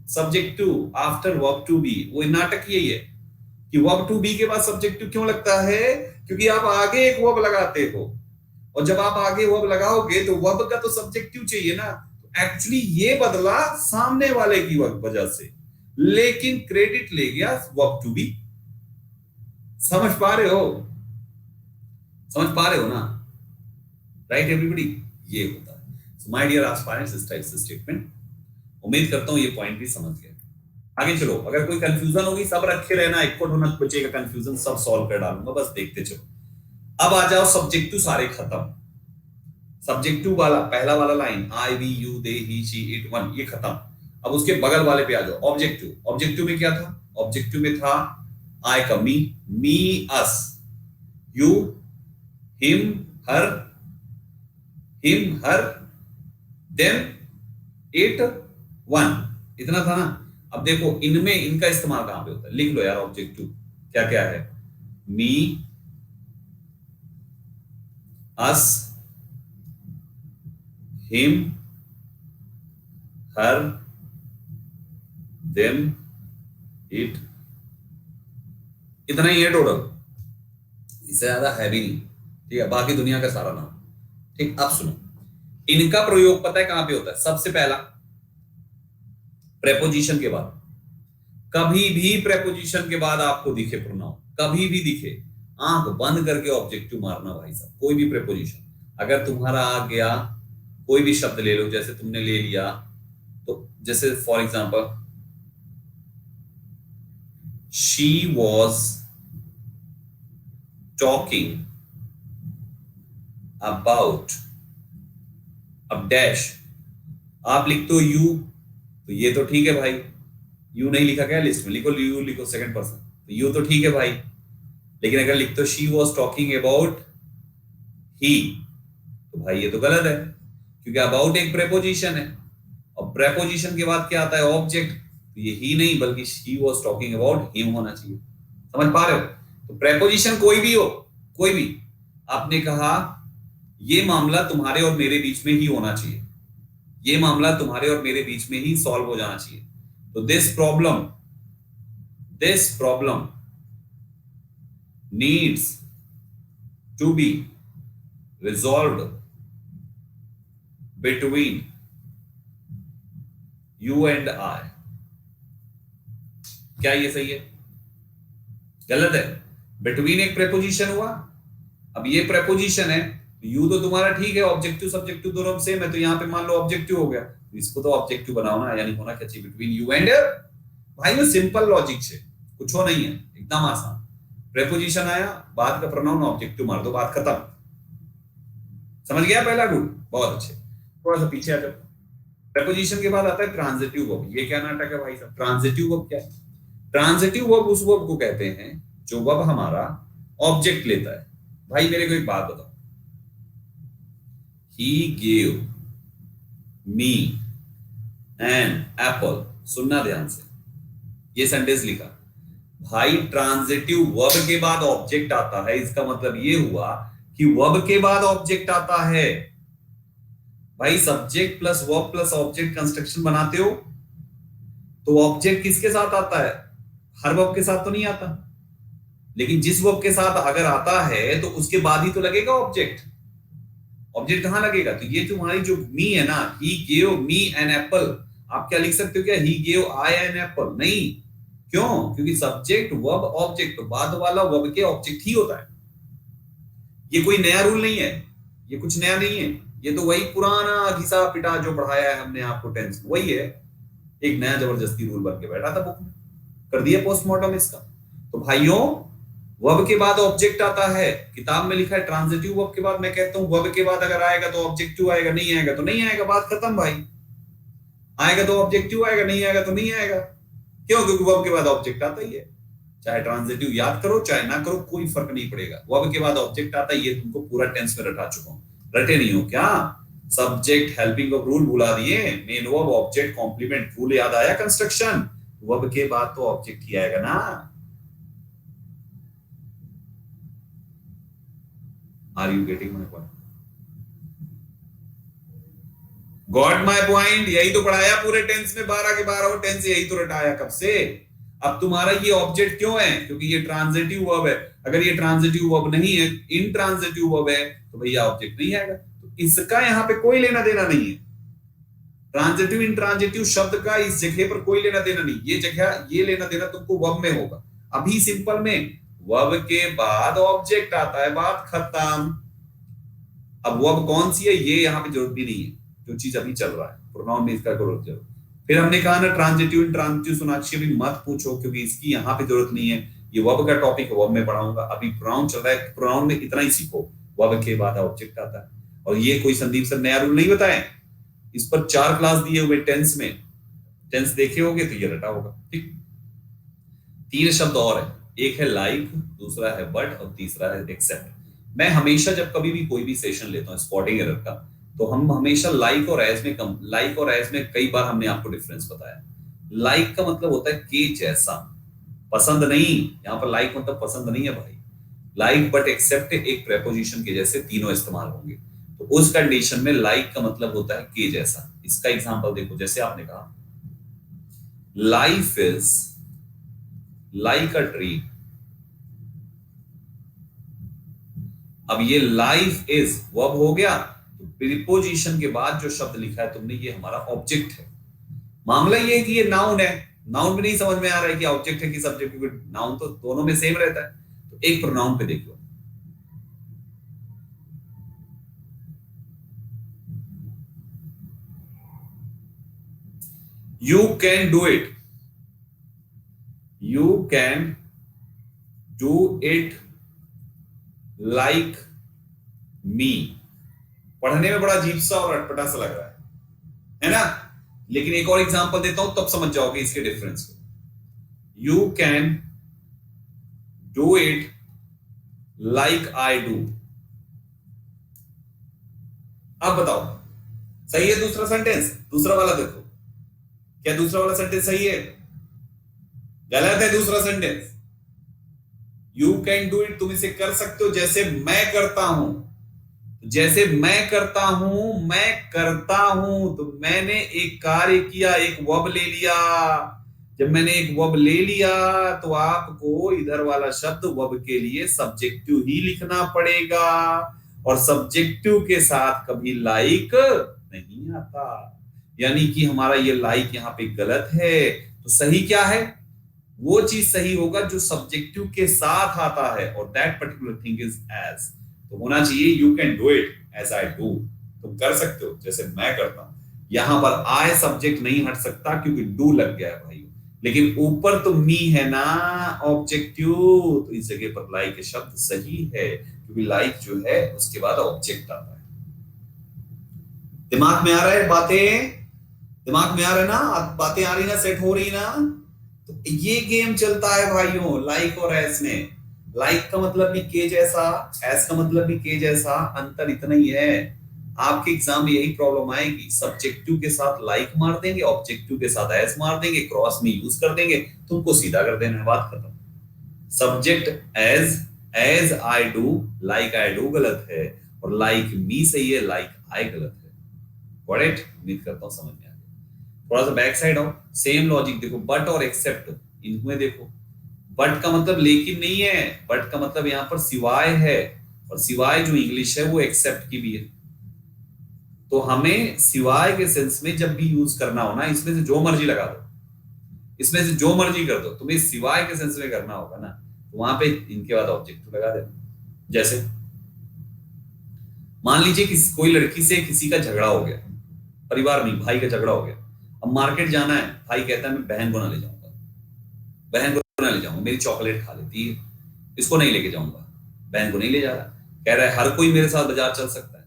subjective after verb to be, वो नाटक यही है कि वर्ब टू बी के बाद सब्जेक्टिव क्यों लगता है? क्योंकि आप आगे एक वर्ब लगाते हो, और जब आप आगे वर्ब लगाओगे तो वर्ब का तो सब्जेक्टिव चाहिए ना, तो एक्चुअली ये बदला सामने वाले की वजह से, लेकिन क्रेडिट ले गया वर्ब टू बी। समझ पा रहे हो? समझ पा रहे हो ना? राइट एवरीबॉडी, ये होता है। सो माय डियर एस्पायरेंट्स, इस टाइप से स्टेटमेंट, उम्मीद करता हूं ये पॉइंट भी समझ गए। आगे चलो, अगर कोई कंफ्यूजन होगी सब रखे रहना, एक कोड होना बचेगा कंफ्यूजन, सब सॉल्व कर डालूंगा, बस देखते चलो। अब आ जाओ सब्जेक्टिव सारे खत्म। सब्जेक्टिव वाला पहला वाला line I we you they he she it one, ये खत्म। अब उसके बगल वाले पे आ जाओ, ऑब्जेक्टिव। ऑब्जेक्टिव में क्या था? ऑब्जेक्टिव में था आई का me, me us, you him her, him her, them it one, इतना था ना। अब देखो इनमें इनका इस्तेमाल कहां पे होता है, लिख लो यार ऑब्जेक्टिव क्या क्या है। मी, अस, हिम, हर, देम, इट, इतना ही है टोटल, इससे ज्यादा है भी नहीं। ठीक है, बाकी दुनिया का सारा नाम। ठीक, अब सुनो, इनका प्रयोग पता है कहां पे होता है? सबसे पहला प्रेपोजिशन के बाद। कभी भी प्रेपोजिशन के बाद आपको दिखे प्रोनाउन, कभी भी दिखे, आंख बंद करके ऑब्जेक्टिव मारना भाई साहब। कोई भी प्रेपोजिशन अगर तुम्हारा आ गया, कोई भी शब्द ले लो, जैसे तुमने ले लिया, तो जैसे for example she was talking about, अब डैश, आप लिखते हो यू, तो ये तो ठीक है भाई, यू नहीं लिखा गया लिस्ट में, लिखो यू, लिखो सेकंड पर्सन, तो यू तो ठीक है भाई। लेकिन अगर लिखते हो शी वॉज टॉकिंग अबाउट ही, तो भाई ये तो गलत है, क्योंकि अबाउट एक प्रेपोजिशन है, और प्रेपोजिशन के बाद क्या आता है? ऑब्जेक्ट। तो ये ही नहीं बल्कि she was talking about him होना चाहिए। समझ पा रहे हो? तो प्रेपोजिशन कोई भी हो, कोई भी, आपने कहा ये मामला तुम्हारे और मेरे बीच में ही होना चाहिए, ये मामला तुम्हारे और मेरे बीच में ही सॉल्व हो जाना चाहिए। तो this problem needs to be resolved between you and I. क्या ये सही है? गलत है। बिटवीन एक प्रेपोजिशन हुआ, अब ये प्रेपोजिशन है, यू तो तुम्हारा ठीक है, ऑब्जेक्टिव सब्जेक्टिव दोनों सेम है, तो यहां पे मान लो ऑब्जेक्टिव हो गया, तो इसको तो ऑब्जेक्टिव बनाओ ना, यानी होना क्या चाहिए? बिटवीन यू एंड, भाई वो सिंपल लॉजिक है, कुछ हो नहीं है, एकदम आसान। प्रेपोजिशन आया, बाद का प्रोनाउन ऑब्जेक्टिव मार दो, बात खत्म। समझ गया पहला रूल? बहुत अच्छे। थोड़ा सा पीछे आ जाओ, प्रेपोजिशन के बाद आता है ट्रांजिटिव वर्ब। ये क्या नाटक है भाई साहब? ट्रांजिटिव वर्ब क्या है? ट्रांजिटिव वर्ब उस वर्ब को कहते हैं जो वर्ब हमारा ऑब्जेक्ट लेता है। भाई मेरे को एक बात बताओ, he gave me an apple, सुनना ध्यान से, ये सेंटेंस लिखा, भाई ट्रांजिटिव वर्ब के बाद ऑब्जेक्ट आता है, इसका मतलब ये हुआ कि वर्ब के बाद ऑब्जेक्ट आता है। भाई subject plus verb plus object construction बनाते हो, तो ऑब्जेक्ट किसके साथ आता है? हर वर्ब के साथ तो नहीं आता, लेकिन जिस वर्ब के साथ अगर आता है तो उसके बाद ही तो लगेगा ऑब्जेक्ट। ऑब्जेक्ट कहां लगेगा? तो ये तुम्हारी जो मी है ना, he gave me an apple, आप क्या लिख सकते हो? क्या he gave I an apple? नहीं, क्यों? क्योंकि सब्जेक्ट वर्ब ऑब्जेक्ट, तो बाद वाला वर्ब के ऑब्जेक्ट ही होता है। ये कोई नया रूल नहीं है, ये कुछ नया नहीं है, ये तो वही पुराना घिसा पिटा जो पढ़ाया है हमने आपको टेंस, वही है। एक नया जबरदस्ती रूल बन के बैठा था बुक में, कर दिया पोस्टमार्टम इसका। तो भाइयों, वर्ब के बाद ऑब्जेक्ट आता है, किताब में लिखा है ट्रांजिटिव वर्ब के बाद, मैं कहता हूं वर्ब के बाद अगर आएगा तो ऑब्जेक्टिव आएगा, नहीं आएगा तो नहीं आएगा, बात खत्म भाई। आएगा तो ऑब्जेक्टिव आएगा, नहीं आएगा तो नहीं आएगा। क्यों? क्योंकि वर्ब के बाद ऑब्जेक्ट आता ही है। चाहे ट्रांजिटिव याद करो चाहे ना करो, कोई फर्क नहीं पड़ेगा, वर्ब के बाद ऑब्जेक्ट आता है, ये तुमको पूरा टेंस में रटा चुका हूं, रटे नहीं हो क्या? सब्जेक्ट हेल्पिंग ऑफ रूल भुला दिए, main verb object complement rule याद आया, कंस्ट्रक्शन, वर्ब के बाद तो ऑब्जेक्ट ही आएगा ना। Are you getting my point? Got my point? यही तो पढ़ाया पूरे टेंस में, 12 के 12 टेंस, यही तो रटाया कब से। अब तुम्हारा ये ऑब्जेक्ट क्यों है? क्योंकि ये ट्रांजिटिव वर्ब है। अगर ये ट्रांजिटिव वर्ब नहीं है, इंट्रांजिटिव वर्ब है, तो भैया ऑब्जेक्ट नहीं आएगा। तो इसका यहाँ पे कोई लेना देना नहीं है। ट्रांजिटिव इंट्रांजिटिव शब्द का इस जगह पर कोई लेना देना नहीं। ये जगह ये लेना देना तुमको वर्ब में होगा। अभी सिंपल में वर्ब के बाद ऑब्जेक्ट आता है, बात खत्म। अब वर्ब कौन सी है ये यहाँ पे जरूरत भी नहीं है, जो चीज अभी चल रहा है प्रोनाउन में इसका जरूरत जरूर। फिर हमने कहा ना ट्रांजिटिव इंट्रांजिटिव सोनाक्षी अभी मत पूछो, क्योंकि इसकी यहाँ पे जरूरत नहीं है। ये वर्ब का टॉपिक वर्ब में पढ़ाऊंगा। अभी प्रोनाउन चल रहा है, प्रोनाउन में इतना ही सीखो, वर्ब के बाद ऑब्जेक्ट आता है। और ये कोई संदीप सर नया रूल नहीं बताए, इस पर 4 क्लास दिए हुए टेंस में। टेंस देखे होगे तो ये रटा होगा। ठीक, 3 शब्द और है, एक है लाइक, दूसरा है बट और तीसरा है एक्सेप्ट। मैं हमेशा जब कभी भी कोई भी सेशन लेता हूँ स्पॉटिंग एरर का, तो हम हमेशा लाइक और एज में कई बार हमने आपको डिफरेंस बताया। लाइक का मतलब होता है के जैसा, पसंद नहीं। यहाँ पर लाइक मतलब पसंद नहीं है भाई। लाइक बट एक्सेप्ट एक प्रेपोजिशन के जैसे तीनों इस्तेमाल होंगे। तो उस कंडीशन में लाइक का मतलब होता है के जैसा। इसका एग्जांपल देखो, जैसे आपने कहा life is like a tree. अब ये लाइफ इज वर्ब हो गया, तो प्रीपोजिशन के बाद जो शब्द लिखा है तुमने, ये हमारा ऑब्जेक्ट है। मामला ये है कि ये नाउन है। नाउन में नहीं समझ में आ रहा है कि ऑब्जेक्ट है कि सब्जेक्ट, क्योंकि नाउन तो दोनों में सेम रहता है। तो एक प्रोनाउन पे देखो, you can do it. You can do it like me. पढ़ने में बड़ा अजीब सा और अटपटा सा लग रहा है ना? लेकिन एक और एग्जांपल देता हूं तब समझ जाओगे इसके डिफरेंस को। You can do it like I do. अब बताओ सही है दूसरा सेंटेंस? दूसरा वाला देखो, क्या दूसरा वाला सेंटेंस सही है? गलत है दूसरा sentence. You can do it, तुम इसे कर सकते हो जैसे मैं करता हूं। जैसे मैं करता हूं, तो मैंने एक कार्य किया, एक वर्ब ले लिया। जब मैंने एक वर्ब ले लिया तो आपको इधर वाला शब्द वर्ब के लिए सब्जेक्टिव ही लिखना पड़ेगा, और सब्जेक्टिव के साथ कभी लाइक नहीं आता। यानी कि हमारा ये लाइक यहाँ पे गलत है। तो सही क्या है? वो चीज सही होगा जो सब्जेक्टिव के साथ आता है, और that particular thing is as. तो होना चाहिए you can do it as I do. तुम कर सकते हो जैसे मैं करता हूं। यहां पर आई सब्जेक्ट नहीं हट सकता क्योंकि डू लग गया है भाई। लेकिन ऊपर तो मी है ना ऑब्जेक्टिव, तो इस जगह पर लाइक के शब्द सही है, क्योंकि लाइक जो है उसके बाद ऑब्जेक्ट आता है। दिमाग में आ रहा है बातें? दिमाग में आ रहा है ना बातें? आ रही ना, सेट हो रही ना? तो ये गेम चलता है भाइयों लाइक और एस में। लाइक का मतलब भी के जैसा, एस का मतलब भी के जैसा, अंतर इतना ही है। आपके एग्जाम में यही प्रॉब्लम आएगी, सब्जेक्टिव के साथ लाइक मार देंगे, ऑब्जेक्टिव के साथ एस मार देंगे, क्रॉस में यूज कर देंगे, तुमको सीधा कर देना है, बात खत्म। Subject as I do, like I do गलत है, और लाइक मी सही है, लाइक आई गलत है। Got it? उम्मीद करता हूं समझ में आ गया। थोड़ा सा बैक साइड आओ, सेम लॉजिक देखो, बट और एक्सेप्ट, इनमें देखो बट का मतलब लेकिन नहीं है, बट का मतलब यहां पर सिवाय है, और सिवाय जो इंग्लिश है वो एक्सेप्ट की भी है। तो हमें सिवाय के सेंस में जब भी यूज करना हो ना, इसमें से जो मर्जी लगा दो, इसमें से जो मर्जी कर दो, तुम्हें सिवाय के सेंस में करना होगा ना, तो वहां पे इनके बाद ऑब्जेक्ट लगा देना। जैसे मान लीजिए कोई लड़की से किसी का झगड़ा हो गया, परिवार नहीं भाई का झगड़ा हो गया। अब मार्केट जाना है, भाई कहता है मैं बहन को ना ले जाऊंगा, बहन को ना ले जाऊंगा, मेरी चॉकलेट खा लेती है, इसको नहीं लेके जाऊंगा। बहन को नहीं ले जा रहा, कह रहा है हर कोई मेरे साथ बाजार चल सकता है,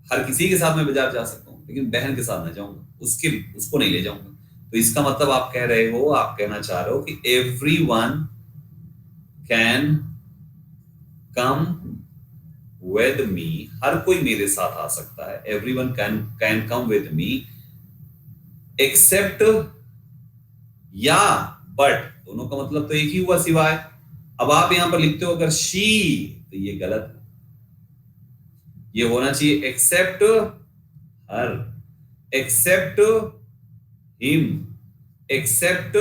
हर किसी के साथ मैं बाजार जा सकता हूँ, लेकिन बहन के साथ ना जाऊंगा, उसको नहीं ले जाऊंगा। तो इसका मतलब आप कह रहे हो, आप कहना चाह रहे हो कि everyone can come with me, हर कोई मेरे साथ आ सकता है, everyone can come with me except या बट, दोनों का मतलब तो एक ही हुआ सिवाय। अब आप यहां पर लिखते हो अगर शी, तो ये गलत है, ये होना चाहिए except her, except him, except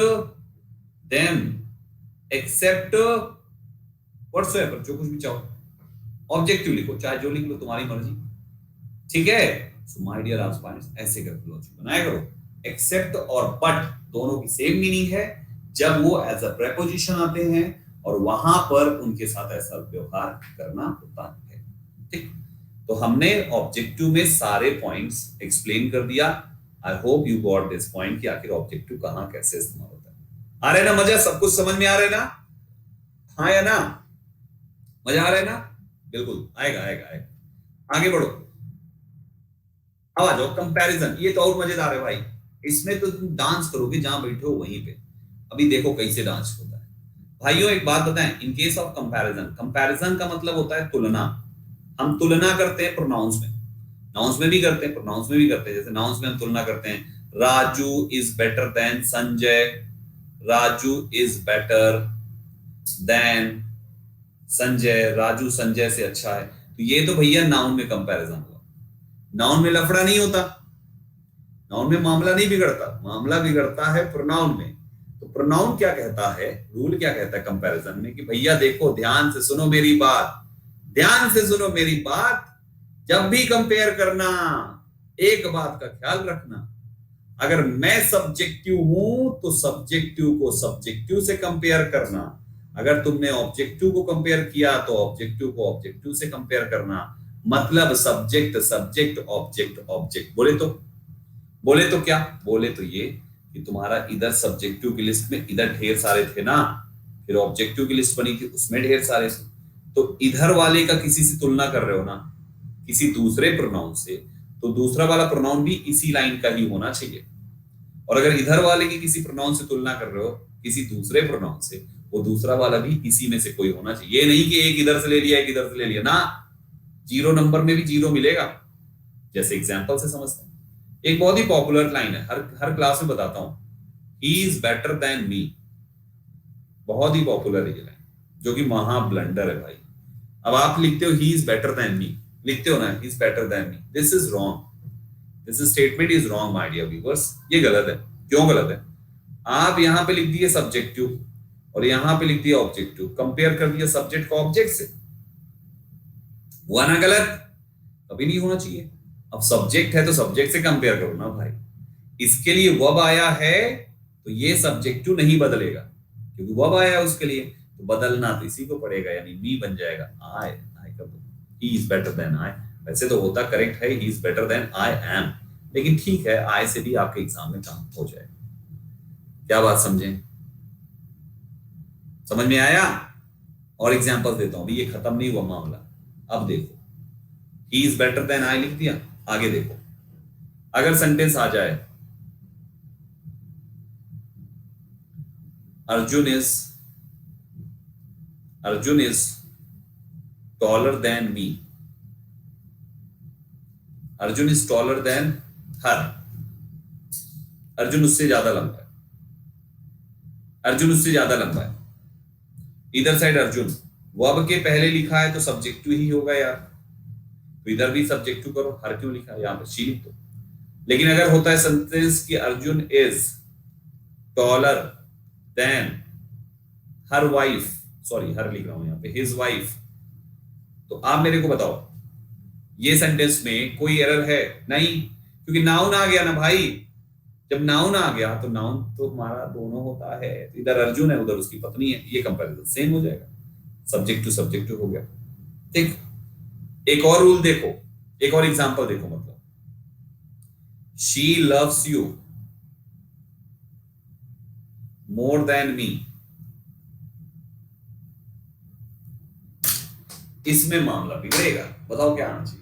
them, except whatsoever, जो कुछ भी चाहो, ऑब्जेक्टिव लिखो, चाहे जो लिख लो, तुम्हारी मर्जी, ठीक है। सो माय डियर एस्पायरेंट्स, ऐसे करके लॉजिक बनाया करो। एक्सेप्ट और बट दोनों की सेम मीनिंग है जब वो एज अ प्रेपोजिशन आते हैं और वहां पर उनके साथ ऐसा व्यवहार करना होता है, ठीक। तो हमने ऑब्जेक्टिव में सारे पॉइंट्स एक्सप्लेन कर दिया। I hope you got this point कि आखिर ऑब्जेक्टिव कहां कैसे इस्तेमाल होता है। आ रहा है ना मजा, सब कुछ समझ में आ रहा है ना, हाँ या ना, मजा आ रहा है ना, बिल्कुल आएगा आएगा आएगा। आगे बढ़ो, अब आ जाओ कंपैरिजन, ये तो और मजेदार है भाई, इसमें तो तुम डांस करोगे जहां बैठे हो वहीं पे। अभी देखो कैसे डांस होता है भाइयों। एक बात बताएं, in case of comparison, comparison का मतलब होता है तुलना। हम तुलना करते हैं प्रोनाउंस में, नाउंस में भी करते हैं, प्रोनाउंस में भी करते हैं। जैसे नाउंस में हम तुलना करते हैं, Raju is better then Sanjay, Raju is better then Sanjay, Raju Sanjay से अच्छा है। तो ये तो भैया नाउन में कंपैरिजन हुआ। नाउन में लफड़ा नहीं होता, नाउन में मामला नहीं बिगड़ता, मामला बिगड़ता है प्रोनाउन में। तो प्रोनाउन क्या कहता है, रूल क्या कहता है कंपैरिजन में कि भैया देखो, ध्यान से सुनो मेरी बात, ध्यान से सुनो मेरी बात, जब भी कंपेयर करना एक बात का ख्याल रखना, अगर मैं सब्जेक्टिव हूं तो सब्जेक्टिव को सब्जेक्टिव से कंपेयर करना, अगर तुमने ऑब्जेक्टिव को कंपेयर किया तो ऑब्जेक्टिव को ऑब्जेक्टिव से कंपेयर करना। मतलब सब्जेक्ट सब्जेक्ट ऑब्जेक्ट ऑब्जेक्ट। बोले तो क्या बोले, तो ये कि तुम्हारा इधर सब्जेक्टिव की लिस्ट में इधर ढेर सारे थे ना, फिर ऑब्जेक्टिव की लिस्ट बनी थी उसमें ढेर सारे थे। तो इधर वाले का किसी से तुलना कर रहे हो ना, किसी दूसरे प्रोनाउन से, तो दूसरा वाला प्रोनाउन भी इसी लाइन का ही होना चाहिए। और अगर इधर वाले की किसी प्रोनाउन से तुलना कर रहे हो किसी दूसरे प्रोनाउन से, वो दूसरा वाला भी इसी में से कोई होना चाहिए। ये नहीं कि एक इधर से ले लिया एक इधर से ले लिया ना, जीरो नंबर में भी जीरो मिलेगा। जैसे एग्जांपल से समझते हैं, एक बहुत ही पॉपुलर लाइन है, हर क्लास में बताता हूं, ही इज बेटर देन मी। बहुत ही पॉपुलर है ये लाइन, जो कि महा ब्लंडर है भाई। अब आप लिखते हो he is better than me, लिखते हो ना he is better than me, this is wrong, this statement is wrong my dear viewers. ये गलत है। क्यों गलत है? आप यहां पे लिख दिए सब्जेक्टिव और यहां पे लिख दिया ऑब्जेक्टिव, कंपेयर कर दिया सब्जेक्ट को ऑब्जेक्ट से, हुआ ना गलत? कभी नहीं होना चाहिए। अब सब्जेक्ट है तो सब्जेक्ट से कंपेयर करो ना भाई। इसके लिए वर्ब आया है तो ये सब्जेक्टिव नहीं बदलेगा, क्योंकि वर्ब आया है उसके लिए, तो बदलना तो इसी को पड़ेगा, यानी मी बन जाएगा आई। आई का he is better than I, वैसे तो होता करेक्ट है he is better than I am, लेकिन ठीक है आई से भी आपके एग्जाम में काम हो जाएगा। क्या बात समझे? समझ में आया? और एग्जांपल देता हूं, अभी ये खत्म नहीं हुआ मामला। अब देखो, he is better than I लिख दिया, आगे देखो, अगर सेंटेंस आ जाए Arjun is taller than me, Arjun is taller than her, Arjun उससे ज्यादा लंबा है, अर्जुन उससे ज्यादा लंबा है। इधर साइड अर्जुन, वर्ब के पहले लिखा है तो सब्जेक्टिव ही होगा यार, तो इधर भी सब्जेक्टिव करो, हर क्यों लिखा है, यहां पर शी लिख दो। लेकिन अगर होता है सेंटेंस कि Arjun is taller than her wife, sorry her लिख रहा हूं यहां पे, हिज वाइफ, तो आप मेरे को बताओ ये सेंटेंस में कोई एरर है? नहीं, क्योंकि नाउन आ गया ना भाई। जब नाउन आ गया तो नाउन तो हमारा दोनों होता है, तो इधर अर्जुन है उधर उसकी पत्नी है, ये कंपैरिजन सेम हो जाएगा, सब्जेक्ट टू सब्जेक्टिव हो गया। ठीक, एक और रूल देखो, एक और एग्जांपल देखो, मतलब she loves you more than me, इसमें मामला बिगड़ेगा। बताओ क्या आना चाहिए?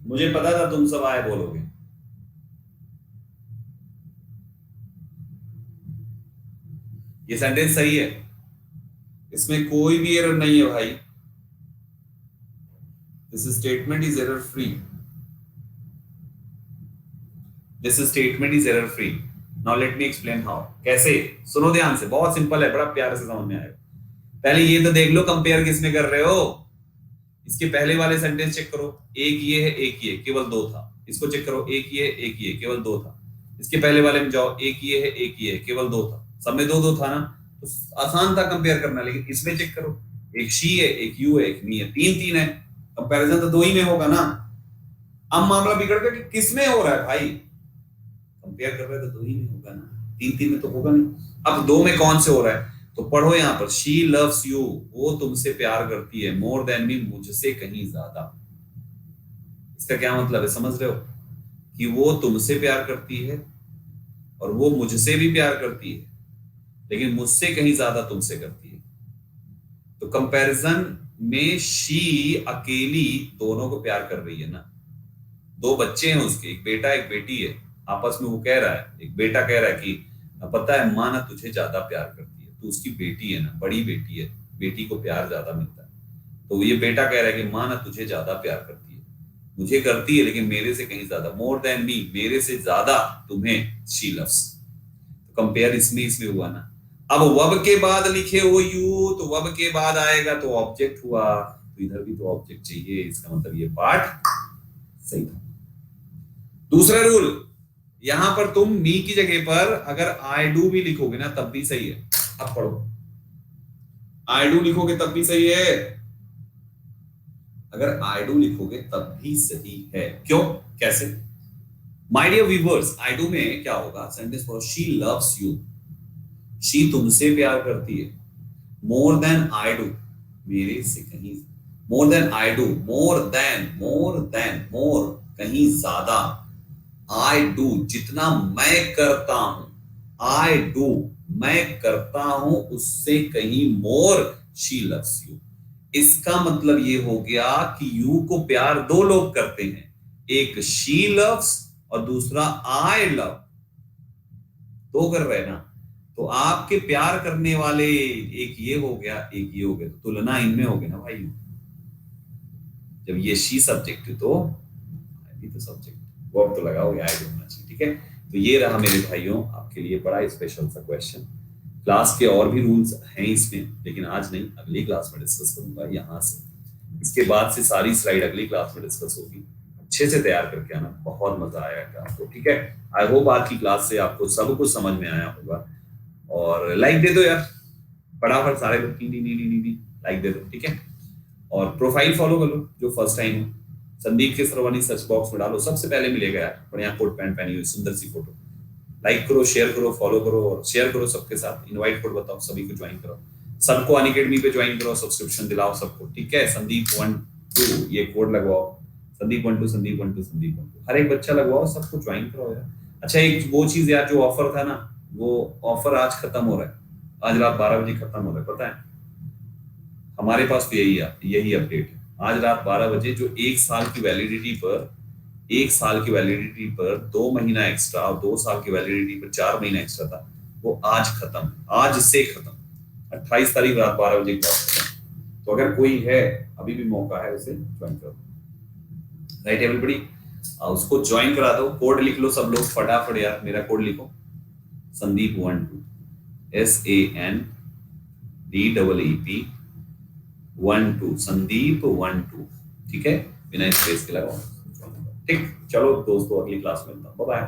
मुझे पता था तुम सब आए बोलोगे। ये सेंटेंस सही है, इसमें कोई भी एरर नहीं है भाई, this statement is error free, this statement is error free. Now let me explain how. कैसे? सुनो ध्यान से, बहुत सिंपल है, बड़ा प्यारे से समझ में आएगा। पहले ये तो देख लो कंपेयर किसमें कर रहे हो। इसके पहले वाले सेंटेंस चेक करो, एक ये है एक ये, केवल दो था। इसको चेक करो, एक ये एक ये, केवल दो था। इसके पहले वाले में जाओ, एक ये है एक ये है, केवल दो था। सब में दो दो था ना, तो आसान था कंपेयर करना। लेकिन इसमें चेक करो, एक शी है एक यू है एक मी है, तीन तीन है, कंपैरिजन तो दो ही में होगा ना। अब मामला बिगड़ गया कि किस में हो रहा है भाई, कंपेयर कर रहे हैं तो दो ही में होगा ना, तीन तीन में तो होगा नहीं। अब दो में कौन से हो रहा है, तो पढ़ो यहां पर, शी लव्स यू, वो तुमसे प्यार करती है, मोर देन मी, मुझसे कहीं ज्यादा। इसका क्या मतलब है, समझ रहे हो, कि वो तुमसे प्यार करती है और वो मुझसे भी प्यार करती है, लेकिन मुझसे कहीं ज्यादा तुमसे करती है। तो कंपैरिजन में शी अकेली दोनों को प्यार कर रही है ना। दो बच्चे हैं उसके, एक बेटा एक बेटी है, आपस में वो कह रहा है, एक बेटा कह रहा है कि पता है माँ ना तुझे ज्यादा प्यार करती है, तू उसकी बेटी है ना, बड़ी बेटी है, बेटी को प्यार ज्यादा मिलता है। तो ये बेटा कह रहा है कि माँ ना तुझे ज्यादा प्यार करती है, मुझे करती है लेकिन मेरे से कहीं ज्यादा, मोर देन मी, मेरे से ज्यादा तुम्हें शी लव्स। तो कंपेयर इसमें हुआ ना। अब वब के बाद लिखे हो यू, तो वब के बाद आएगा तो ऑब्जेक्ट हुआ, तो इधर भी तो ऑब्जेक्ट चाहिए, इसका मतलब ये पार्ट सही था। दूसरा रूल, यहां पर तुम मी की जगह पर अगर आई डू भी लिखोगे ना तब भी सही है। अब पढ़ो, आई डू लिखोगे तब भी सही है, अगर आई डू लिखोगे तब भी सही है। क्यों, कैसे? My dear viewers, I do में क्या होगा, सेंटेंस पढ़ो, शी लव्स यू, शी तुमसे प्यार करती है, मोर देन आई डू, मेरे से कहीं, मोर देन आई डू, मोर मोर कहीं ज्यादा, आई डू जितना मैं करता हूं, आई डू मैं करता हूं उससे कहीं मोर शी लव्स यू। इसका मतलब ये हो गया कि यू को प्यार दो लोग करते हैं, एक शी लव्स और दूसरा आई लव, दो कर रहे हैं ना। तो आपके प्यार करने वाले एक ये हो गया एक ये हो गया, तो तुलना इनमें हो गई ना भाई। जब ये शी सब्जेक्ट है तो भी तो सब्जेक्ट, वर्ब तो लगाओगे, आई होना चाहिए, ठीक है। तो ये रहा मेरे भाइयों आपके लिए बड़ा स्पेशल सा क्वेश्चन। क्लास के और भी रूल्स हैं इसमें, लेकिन आज नहीं, अगली क्लास में डिस्कस करूंगा यहाँ से। इसके बाद से सारी स्लाइड अगली क्लास में डिस्कस होगी, अच्छे से तैयार करके आना, बहुत मजा आएगा आपको, ठीक है। आई होप आज की क्लास से आपको सब कुछ समझ में आया होगा। और लाइक दे दो यार, फटाफट सारे लोग लाइक दे दो, ठीक है। और प्रोफाइल फॉलो कर लो जो फर्स्ट टाइम हो, संदीप के सरवानी सर्च बॉक्स में डालो, सबसे पहले मिलेगा यार, बढ़िया कोट पैंट पहनी हुई सुंदर सी फोटो। लाइक करो, शेयर करो, फॉलो करो और शेयर करो सबके साथ, इनवाइट कोड बताओ, सभी को ज्वाइन करो, सबको अनअकैडमी पे ज्वाइन करो, सब्सक्रिप्शन दिलाओ सबको, ठीक है। संदीप 1-2 ये कोड लगवाओ, संदीप 1-2 संदीप 1-2 संदीप 1-2, हर एक बच्चा लगवाओ, सबको ज्वाइन करो यार। अच्छा एक वो चीज यार, जो ऑफर था ना, वो ऑफर आज खत्म हो रहा है, आज रात 12 बजे खत्म हो रहा है, पता है हमारे पास तो यही अपडेट है। आज रात 12 बजे जो एक साल की वैलिडिटी पर 2 महीना एक्स्ट्रा और 2 साल की वैलिडिटी पर 4 महीना एक्स्ट्रा था, वो आज खत्म, आज से खत्म, 28 तारीख रात 12 बजे खत्म। तो अगर कोई है अभी भी मौका है, उसे ज्वाइन करो, राइट एवरीबॉडी, उसको ज्वाइन करा दो। कोड लिख लो सब लोग फटाफट यार, मेरा कोड लिखो, संदीप 12 SANDEEP 12 संदीप 12, ठीक है, बिना स्पेस के लगाओ, ठीक। चलो दोस्तों अगली क्लास में मिलता हूं, बाय बाय।